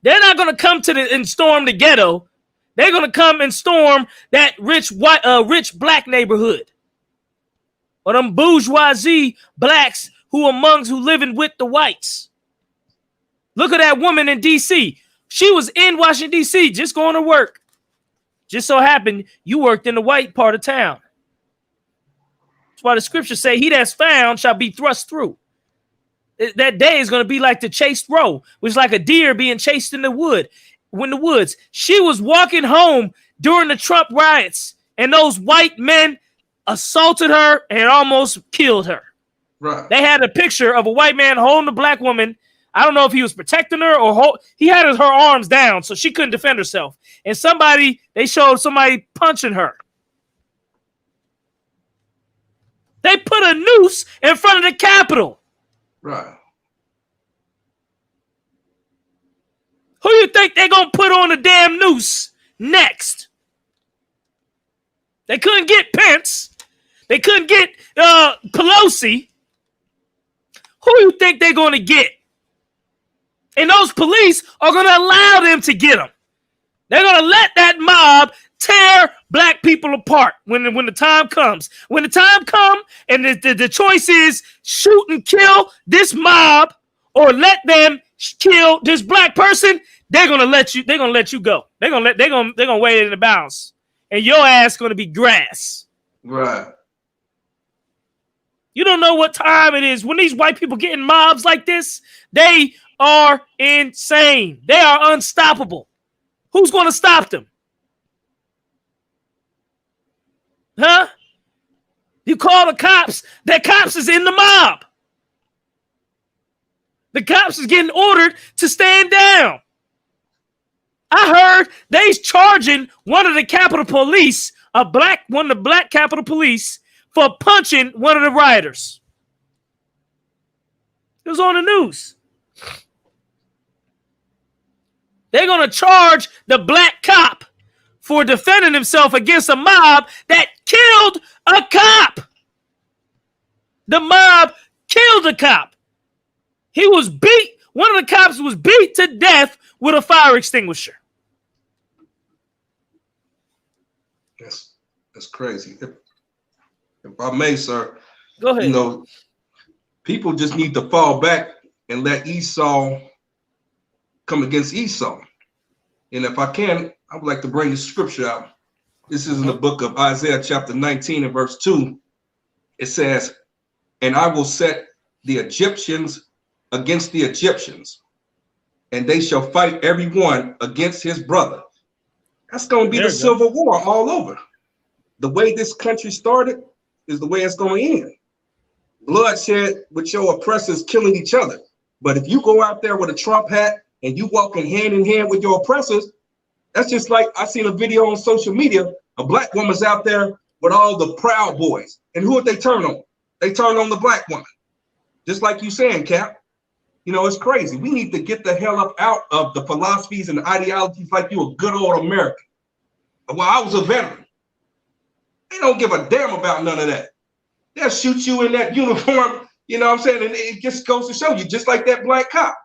They're not going to come and storm the ghetto. They're going to come and storm that rich black neighborhood. Or them bourgeoisie blacks who living with the whites. Look at that woman in D.C. She was in Washington, D.C. just going to work. Just so happened you worked in the white part of town. That's why the scriptures say he that's found shall be thrust through. That day is going to be like the chased roe, which is like a deer being chased in the woods. She was walking home during the Trump riots, and those white men assaulted her and almost killed her. Right. They had a picture of a white man holding a black woman. I don't know if he was protecting her or he had her arms down so she couldn't defend herself. And they showed somebody punching her. They put a noose in front of the Capitol. Right. Who you think they're going to put on the damn noose next? They couldn't get Pence. They couldn't get Pelosi. Who you think they're going to get? And those police are going to allow them to get them. They're going to let that mob tear black people apart when the time comes. When the time comes and the choice is shoot and kill this mob or let them kill this black person, they're going to let you go. They're going to weigh it in the balance. And your ass going to be grass. Right. You don't know what time it is. When these white people get in mobs like this, they are insane. They are unstoppable. Who's going to stop them? Huh? You call the cops. The cops is in the mob. The cops is getting ordered to stand down. I heard they's charging one of the Capitol Police, one of the black Capitol Police, for punching one of the rioters. It was on the news. They're going to charge the black cop for defending himself against a mob that killed a cop. The mob killed a cop. He was beat. One of the cops was beat to death with a fire extinguisher. That's crazy. If I may, sir, go ahead. You know, people just need to fall back and let Esau come against Esau. And if I can, I would like to bring the scripture out. This is in the book of Isaiah chapter 19 and verse 2. It says, and I will set the Egyptians against the Egyptians, and they shall fight every one against his brother. That's going to be the Civil War all over. The way this country started is the way it's going to end. Bloodshed with your oppressors killing each other. But if you go out there with a Trump hat and you walking hand in hand with your oppressors, that's just like I seen a video on social media. A black woman's out there with all the Proud Boys. And who would they turn on? They turn on the black woman. Just like you saying, Cap. You know, it's crazy. We need to get the hell up out of the philosophies and the ideologies like you a good old American. Well, I was a veteran. They don't give a damn about none of that. They'll shoot you in that uniform, you know what I'm saying? And it just goes to show you, just like that black cop.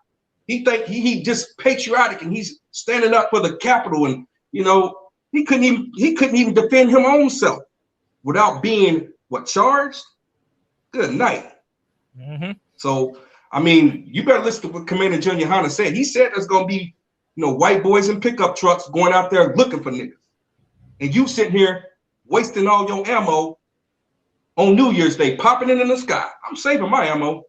He think he just patriotic and he's standing up for the Capitol, and you know, he couldn't even defend his own self without being charged? Good night. Mm-hmm. So I mean, you better listen to what Commander Junior Hanna said. He said there's gonna be, you know, white boys in pickup trucks going out there looking for niggas. And you sitting here wasting all your ammo on New Year's Day, popping it in the sky. I'm saving my ammo.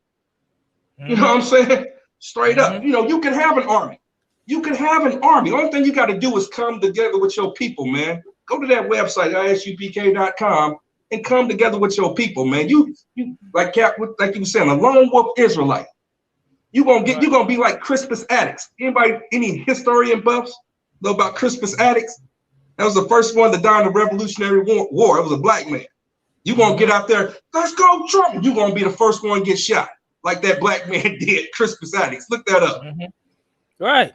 Mm-hmm. You know what I'm saying? Straight up. You know, you can have an army. You can have an army. Only thing you got to do is come together with your people, man. Go to that website, isupk.com, and come together with your people, man. You like Cap, like you were saying, a lone wolf Israelite. You're gonna be like Crispus Attucks. Anybody, any historian buffs know about Crispus Attucks? That was the first one to die in the Revolutionary War. It was a black man. You're gonna get out there, let's go, Trump. You're gonna be the first one to get shot, like that black man did, Crispus Attucks. Look that up. Right.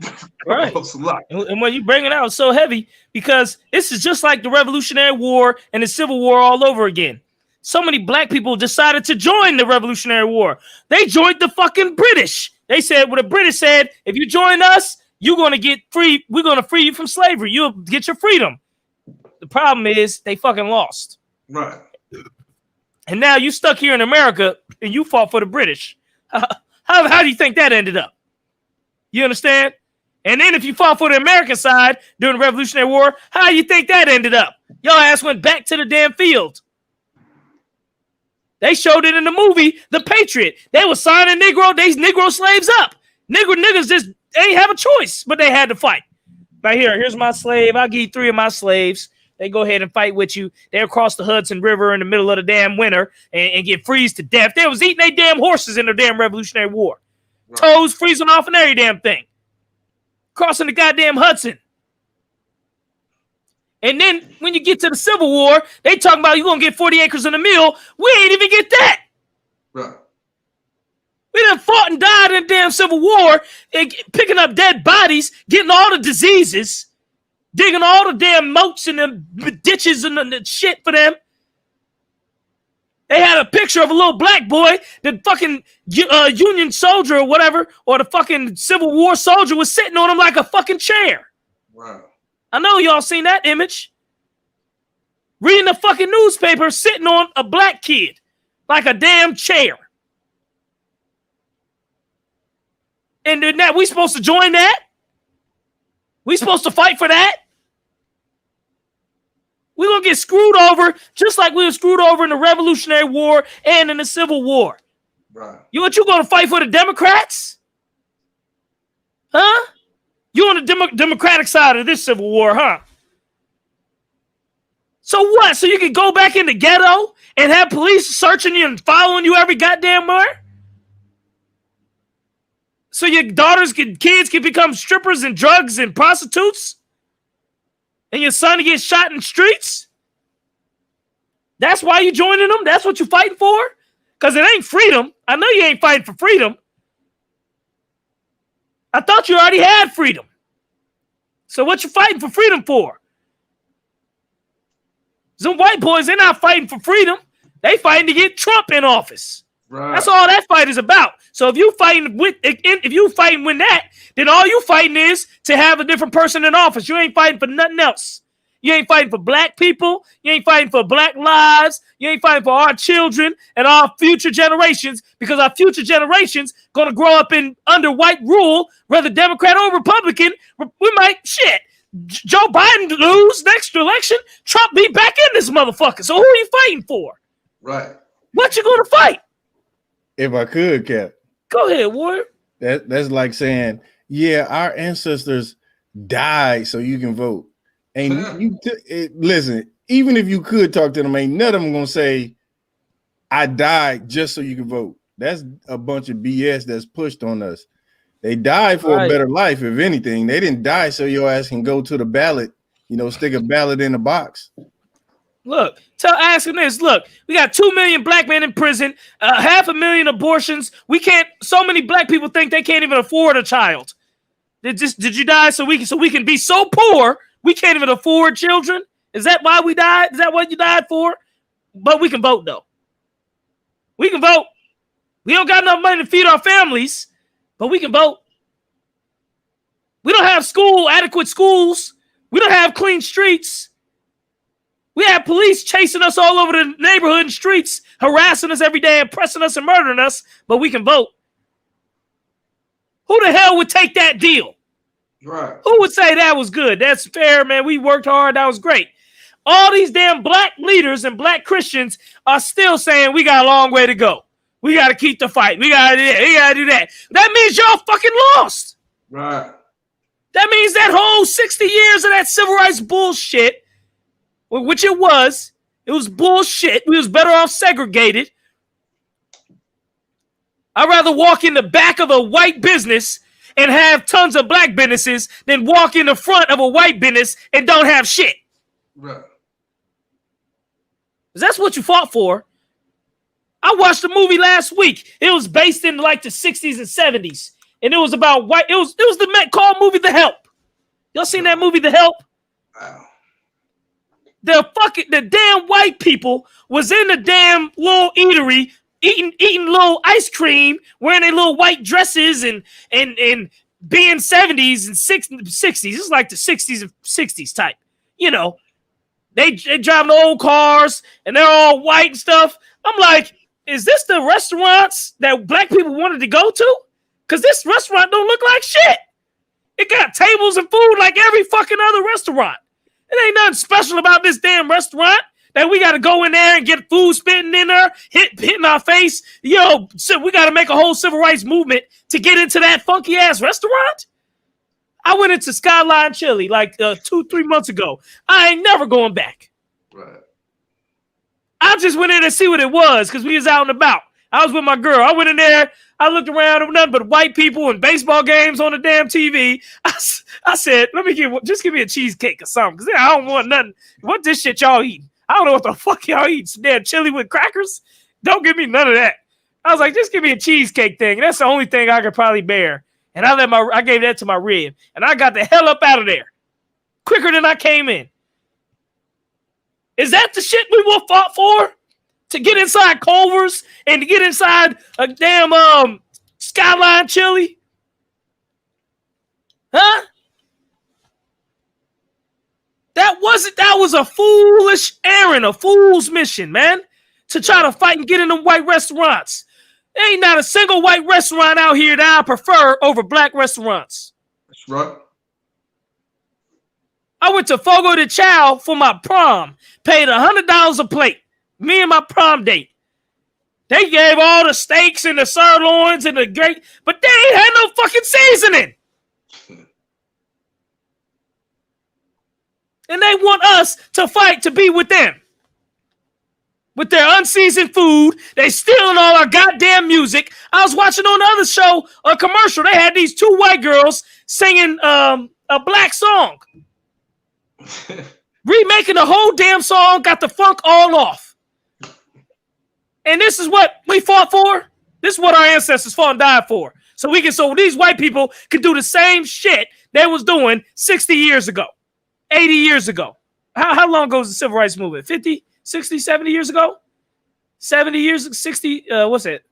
And when you bring it out, it's so heavy because this is just like the Revolutionary War and the Civil War all over again. So many black people decided to join the Revolutionary War. They joined the fucking British. They said, well, the British said, if you join us, you're going to get free. We're going to free you from slavery. You'll get your freedom. The problem is they fucking lost. Right. And now you stuck here in America and you fought for the British. How do you think that ended up? You understand? And then if you fought for the American side during the Revolutionary War, how do you think that ended up? Your ass went back to the damn field. They showed it in the movie, The Patriot. They were signing Negro slaves up. Niggas just ain't have a choice, but they had to fight. Right here's my slave. I'll give you 3 of my slaves. They go ahead and fight with you. They cross the Hudson River in the middle of the damn winter and get freezed to death. They was eating their damn horses in the damn Revolutionary War. Right. Toes freezing off and every damn thing. Crossing the goddamn Hudson. And then when you get to the Civil War, they talking about you gonna get 40 acres and a mill. We ain't even get that. Right. We done fought and died in the damn Civil War, picking up dead bodies, getting all the diseases, digging all the damn moats and the ditches and the shit for them. They had a picture of a little black boy, the fucking Union soldier or whatever, or the fucking Civil War soldier was sitting on him like a fucking chair. Wow. I know y'all seen that image. Reading the fucking newspaper, sitting on a black kid like a damn chair. And then that we supposed to join that? We supposed to fight for that? We're going to get screwed over just like we were screwed over in the Revolutionary War and in the Civil War. Right. You going to fight for the Democrats? Huh? You on the Democratic side of this Civil War, huh? So what? So you can go back in the ghetto and have police searching you and following you every goddamn where? So your kids can become strippers and drugs and prostitutes? And your son gets shot in the streets? That's why you joining them? That's what you fighting for? Because it ain't freedom. I know you ain't fighting for freedom. I thought you already had freedom. So what you fighting for freedom for? Some white boys, they're not fighting for freedom. They fighting to get Trump in office. Right. That's all that fight is about. So if you fight win that, then all you fighting is to have a different person in office. You ain't fighting for nothing else. You ain't fighting for black people. You ain't fighting for black lives. You ain't fighting for our children and our future generations, because our future generations gonna grow up under white rule, whether Democrat or Republican. We might Joe Biden lose next election, Trump be back in this motherfucker. So who are you fighting for? Right. What you gonna fight? If I could, Cap. Go ahead, Warrior. That's like saying, yeah, our ancestors died so you can vote. And listen, even if you could talk to them, ain't none of them gonna say, I died just so you can vote. That's a bunch of BS that's pushed on us. They died for a better life, if anything. They didn't die so your ass can go to the ballot, stick a ballot in the box. Look, ask him this. Look, we got 2 million black men in prison, 500,000 abortions. So many black people think they can't even afford a child. Did you die so we can be so poor we can't even afford children? Is that why we died? Is that what you died for? But we can vote, though. We can vote. We don't got enough money to feed our families, but we can vote. We don't have adequate schools. We don't have clean streets. We have police chasing us all over the neighborhood and streets, harassing us every day, oppressing us and murdering us, but we can vote. Who the hell would take that deal? Right. Who would say that was good? That's fair, man. We worked hard. That was great. All these damn black leaders and black Christians are still saying we got a long way to go. We got to keep the fight. We got to do that. That means y'all fucking lost. Right. That means that whole 60 years of that civil rights bullshit, which it was bullshit. We was better off segregated. I'd rather walk in the back of a white business and have tons of black businesses than walk in the front of a white business and don't have shit. Right. That's what you fought for. I watched a movie last week. It was based in like the 60s and 70s. And it was about white. It was the called movie The Help. Y'all seen that movie The Help? Wow. The damn white people was in the damn little eatery eating little ice cream, wearing their little white dresses and being 70s and 60s. It's like the 60s and 60s type. They driving the old cars and they're all white and stuff. I'm like, is this the restaurants that black people wanted to go to? Because this restaurant don't look like shit. It got tables and food like every fucking other restaurant. It ain't nothing special about this damn restaurant that we got to go in there and get food spitting in there, hitting our face. So we got to make a whole civil rights movement to get into that funky ass restaurant. I went into Skyline Chili like 2-3 months ago. I ain't never going back. Right. I just went in to see what it was because we was out and about. I was with my girl. I went in there. I looked around. There was nothing but white people and baseball games on the damn TV. I said, just give me a cheesecake or something. Because I don't want nothing. What this shit y'all eating? I don't know what the fuck y'all eating. Some damn chili with crackers? Don't give me none of that. I was like, just give me a cheesecake thing. That's the only thing I could probably bear. And I gave that to my rib. And I got the hell up out of there. Quicker than I came in. Is that the shit we were fought for? To get inside Culver's and to get inside a damn Skyline Chili? Huh? That was a foolish errand, a fool's mission, man. To try to fight and get in them white restaurants. There ain't not a single white restaurant out here that I prefer over black restaurants. That's right. I went to Fogo de Chao for my prom. Paid $100 a plate. Me and my prom date. They gave all the steaks and the sirloins and the great, but they ain't had no fucking seasoning. And they want us to fight to be with them. With their unseasoned food. They stealing all our goddamn music. I was watching on the other show, a commercial. They had these two white girls singing a black song. Remaking the whole damn song, got the funk all off. And this is what we fought for. This is what our ancestors fought and died for. So these white people could do the same shit they was doing 60 years ago, 80 years ago. How long ago was the civil rights movement? 50, 60, 70 years ago? 70 years, 60, what's that?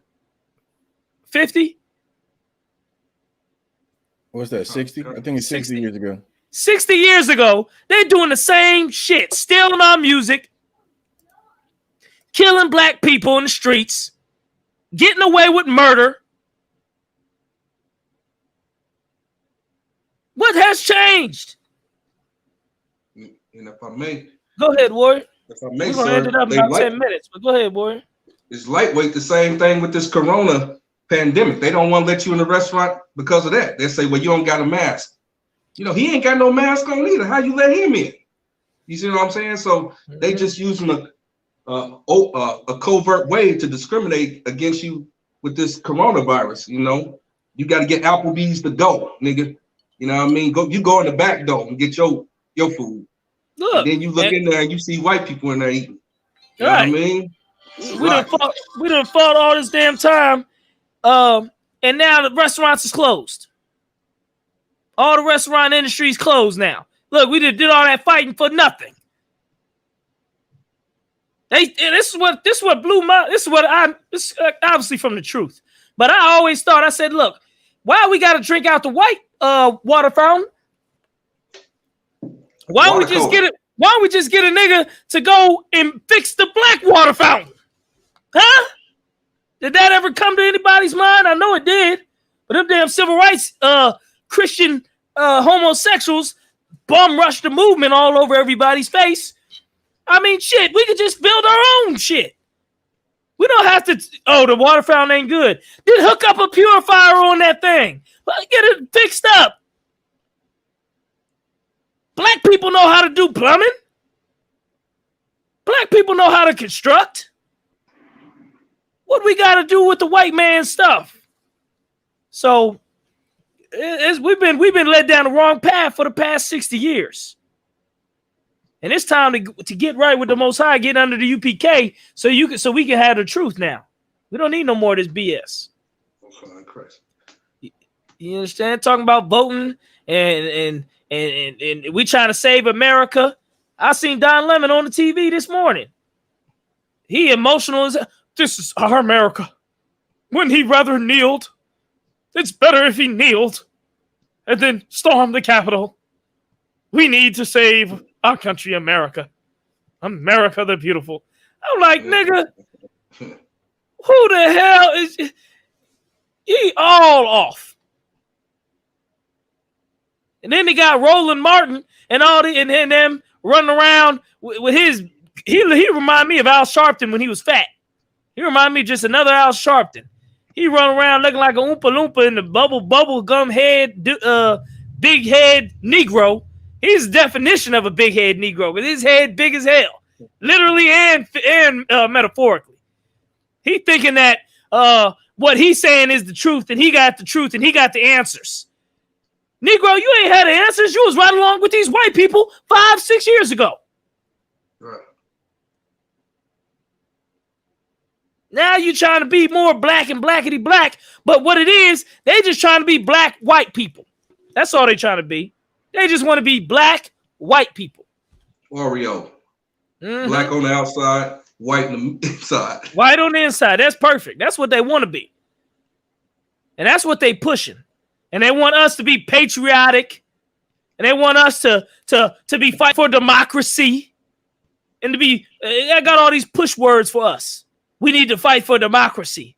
50? What's that, 60? I think it's 60 years ago. 60 years ago, they're doing the same shit, stealing our music, killing black people in the streets, getting away with murder. What has changed? And if I may, go ahead, Warrior. If I may, we're gonna end it up in about 10 minutes, but go ahead, Warrior. It's lightweight. The same thing with this corona pandemic. They don't want to let you in the restaurant because of that. They say, well, you don't got a mask. You know, he ain't got no mask on either. How you let him in? You see what I'm saying? So they just using a covert way to discriminate against you with this coronavirus. You know, you got to get Applebee's to go, nigga. You know what I mean? You go in the back door and get your food. Look, and then you look in there and you see white people in there eating. You know what I mean? We done fought all this damn time, and now the restaurants is closed. All the restaurant industry is closed now. Look, we did all that fighting for nothing. This is what blew my. This is obviously from the truth. But I always thought, I said, look, why we got to drink out the white water fountain? Why don't we just get it? Why don't we just get a nigga to go and fix the black water fountain? Huh? Did that ever come to anybody's mind? I know it did. But them damn civil rights Christian homosexuals bum rushed the movement all over everybody's face. I mean, shit, we could just build our own shit. We don't have to, the water fountain ain't good. Then hook up a purifier on that thing. Get it fixed up. Black people know how to do plumbing. Black people know how to construct. What we got to do with the white man stuff? So we've been led down the wrong path for the past 60 years. And it's time to get right with the Most High, get under the UPK so we can have the truth now. We don't need no more of this BS. You understand? Talking about voting and we trying to save America. I seen Don Lemon on the TV this morning. He emotional as this is our America. When he rather kneeled, it's better if he kneeled and then stormed the Capitol. We need to save our country, America. America the beautiful. I'm like, nigga, who the hell is he all off? And then they got Roland Martin and all and them running around with his. He remind me of Al Sharpton when he was fat. He remind me of just another Al Sharpton. He run around looking like a Oompa Loompa in the bubble gum head, big head Negro. He's the definition of a big head Negro with his head big as hell, literally and metaphorically. He thinking that what he's saying is the truth, and he got the truth, and he got the answers. Negro, you ain't had the answers. You was right along with these white people 5-6 years ago. Right. Now you trying to be more black and blackety black, but what it is, they just trying to be black white people. That's all they trying to be. They just want to be black white people. Oreo. Black on the outside, white on the inside. White on the inside. That's perfect. That's what they want to be. And that's what they pushing. And they want us to be patriotic. And they want us to be fight for democracy. And to be, I got all these push words for us. We need to fight for democracy.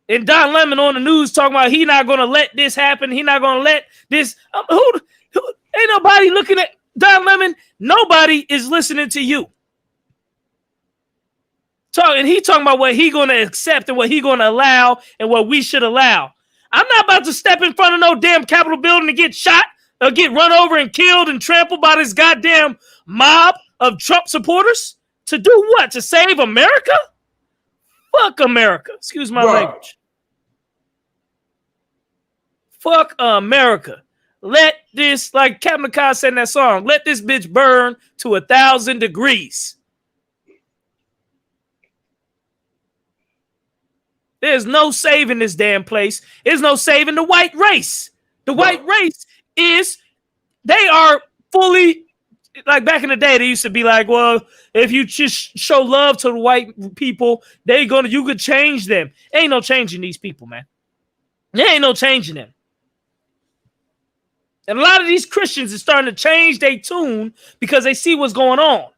And Don Lemon on the news talking about he not going to let this happen. He not going to let this. Who ain't nobody looking at Don Lemon. Nobody is listening to you. He talking about what he going to accept and what he going to allow and what we should allow. I'm not about to step in front of no damn Capitol building to get shot or get run over and killed and trampled by this goddamn mob of Trump supporters. To do what? To save America? Fuck America. Excuse my language. Fuck America. Let this, like Captain Kai said in that song, let this bitch burn to 1,000 degrees. There's no saving this damn place. There's no saving the white race. The white race they are fully, like back in the day, they used to be like, well, if you just show love to the white people, you could change them. Ain't no changing these people, man. There ain't no changing them. And a lot of these Christians are starting to change their tune because they see what's going on.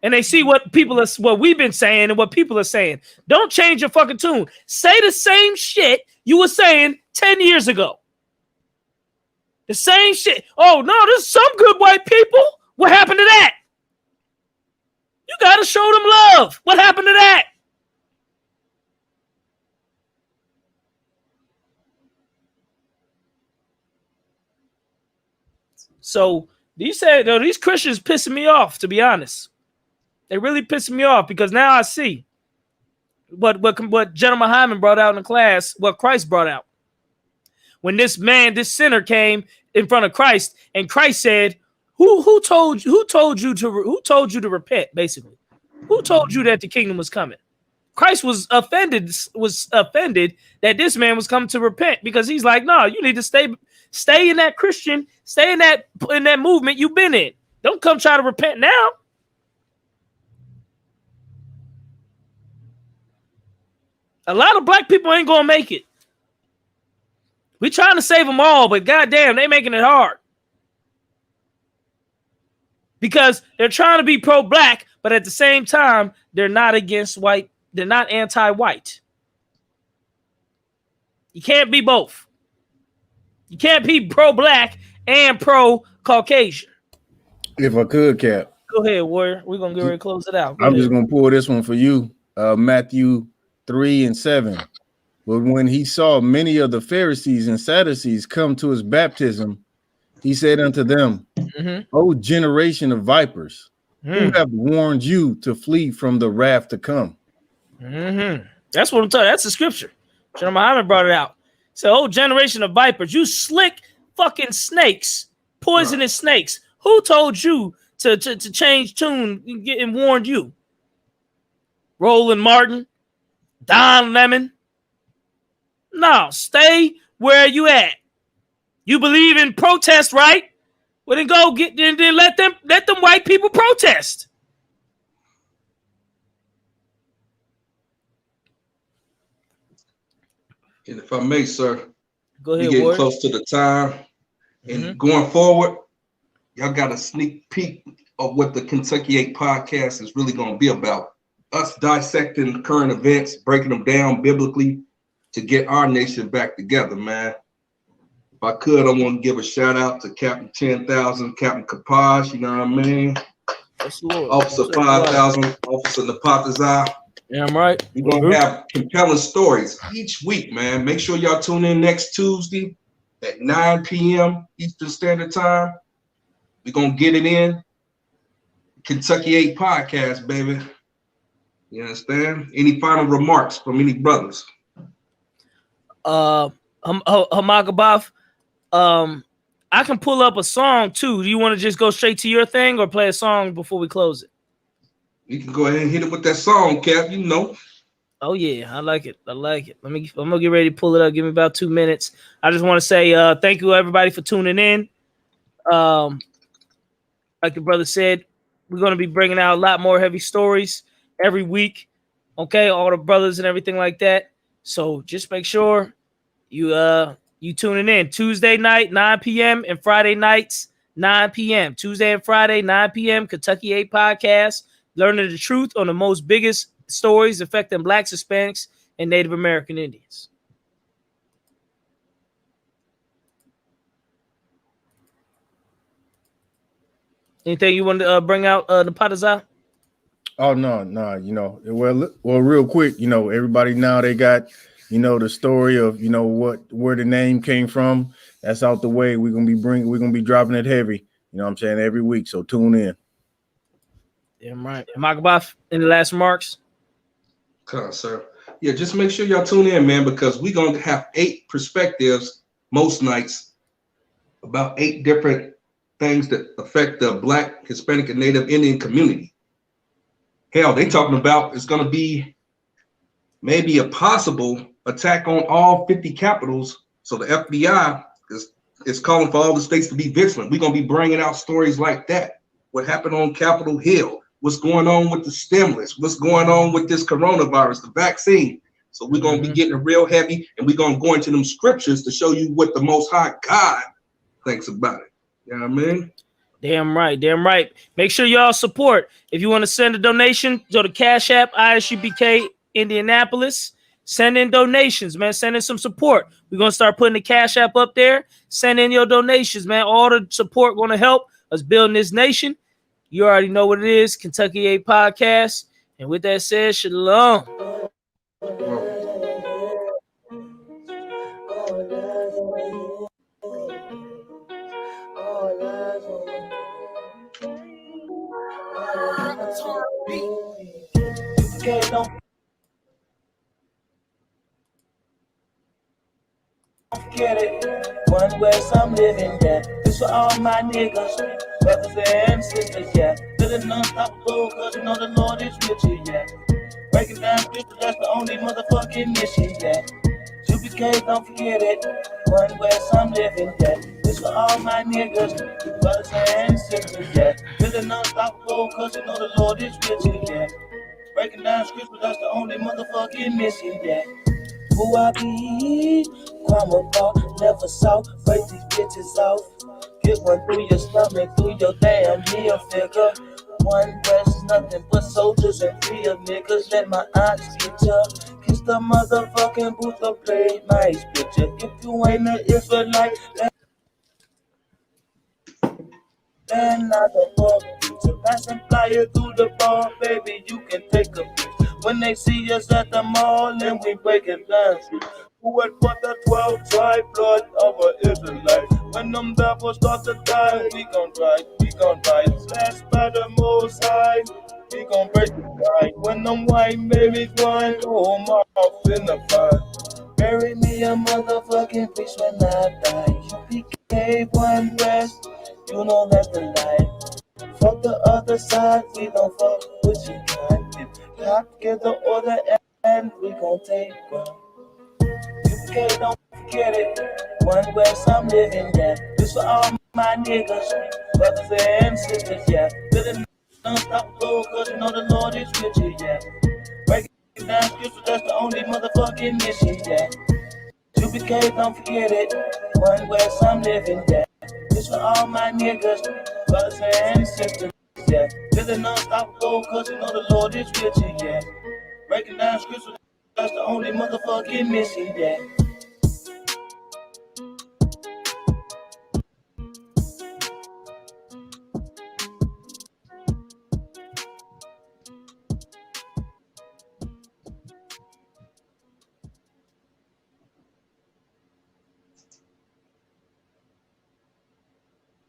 And they see what we've been saying and what people are saying. Don't change your fucking tune. Say the same shit you were saying 10 years ago. The same shit. Oh, no, there's some good white people. What happened to that? You got to show them love. What happened to that? So these Christians pissing me off, to be honest. They really pissing me off because now I see what Gentleman Hyman brought out in the class, what Christ brought out. When this sinner came in front of Christ, and Christ said, Who told you to repent, basically? Who told you that the kingdom was coming? Christ was offended that this man was coming to repent because he's like, no, you need to stay in that Christian, stay in that movement you've been in. Don't come try to repent now. A lot of black people ain't gonna make it. We trying to save them all, but goddamn, they making it hard. Because they're trying to be pro-black, but at the same time, they're not against white. They're not anti-white. You can't be both. You can't be pro-black and pro-Caucasian. If I could, Cap. Go ahead, Warrior. We're going to get ready to close it out. I'm just going to pull this one for you. Matthew 3:7. But when he saw many of the Pharisees and Sadducees come to his baptism, he said unto them, O generation of vipers, who have warned you to flee from the wrath to come? That's what I'm telling you. That's the scripture. General Muhammad brought it out. So, oh, generation of vipers, you slick fucking snakes, poisonous snakes. Who told you to change tune and warned you? Roland Martin, Don Lemon. No, stay where you at. You believe in protest, right? Well, then go then let them white people protest. And if I may, sir, go ahead. We're getting close to the time, and going forward, y'all got a sneak peek of what the Kentucky 8 podcast is really going to be about. Us dissecting current events, breaking them down biblically to get our nation back together, man. If I could, I want to give a shout out to Captain 10,000, Captain Kapaj, you know what I mean? Officer 5,000, Officer Napatazai. Yeah, I'm right. We're going to have compelling stories each week, man. Make sure y'all tune in next Tuesday at 9 p.m. Eastern Standard Time. We're going to get it in. Kentucky 8 podcast, baby. You understand? Any final remarks from any brothers? Hamagabaf, I can pull up a song too. Do you want to just go straight to your thing or play a song before we close it? You can go ahead and hit it with that song, Cap. You know. Oh yeah, I like it. I'm gonna get ready to pull it up. Give me about 2 minutes. I just want to say thank you everybody for tuning in. Like the brother said, we're gonna be bringing out a lot more heavy stories every week. Okay, all the brothers and everything like that. So just make sure you tuning in Tuesday night 9 p.m. and Friday nights 9 p.m. Tuesday and Friday 9 p.m. Kentucky 8 podcast, learning the truth on the most biggest stories affecting Blacks, Hispanics, and Native American Indians. Anything you want to bring out, the Pataza? Oh no, you know, well, real quick, you know, everybody now they got, you know, the story of, you know, where the name came from. That's out the way. We're gonna be dropping it heavy. You know what I'm saying, every week. So tune in. Damn right. Magabaf, any last remarks? Sir. Yeah, just make sure y'all tune in, man, because we're gonna have 8 perspectives most nights about 8 different things that affect the Black, Hispanic, and Native Indian community. Hell, they talking about it's gonna be maybe a possible attack on all 50 capitals. So the FBI is calling for all the states to be vigilant. We're gonna be bringing out stories like that. What happened on Capitol Hill? What's going on with the stimulus? What's going on with this coronavirus, the vaccine? So we're gonna be getting real heavy, and we're gonna go into them scriptures to show you what the Most High God thinks about it. You know what I mean? Damn right. Make sure y'all support. If you want to send a donation, go to Cash App, ISUBK Indianapolis. Send in donations, man. Send in some support. We're going to start putting the Cash App up there. Send in your donations, man. All the support going to help us building this nation. You already know what it is, Kentucky 8 Podcast. And with that said, shalom. Forget it. One West, I'm living, yeah. This for all my niggas, brothers and sisters, yeah. Living unstoppable, cause you know the Lord is with you, yeah. Breaking down scripture, that's the only motherfucking mission, yeah. UBK, don't forget it. One West, I'm living, yeah. This for all my niggas, brothers and sisters, yeah. Living unstoppable, cause you know the Lord is with you, yeah. Breaking down scripture, that's the only motherfucking mission, yeah. Who I be? Crime ball, never saw. Break these bitches off. Get one through your stomach, through your damn meal figure. One West, nothing but soldiers and real niggas. Let my aunts get ya. Kiss the motherfucking booth or play nice picture. If you ain't an Israelite, then not the fuck. Passing flyer through the bar, baby, you can take a picture. When they see us at the mall and we breaking down, who went for the 12 tribe blood of an Israelite? When them devils start to die, we gon' ride. Slash by the most high, we gon' break the guy. When them white babies run, go home off in the fire. Bury me a motherfucking fish when I die. UPK One West, you know that's the lie. Fuck the other side, we don't fuck with you, guys. Pop, get the order and we gon' take one. UK, don't forget it. One West, I'm living, yeah. This for all my niggas, brothers and sisters, yeah. Living unstoppable, cause you know the Lord is with you, yeah. Breaking down scripture, that's the only motherfucking mission, yeah. UPK, don't forget it. One West, I'm living, yeah. This for all my niggas, brothers and sisters. Yeah, living unstoppable, cause you know the Lord is with you, yeah. Breaking down scripture, that's the only motherfucking mission, yeah.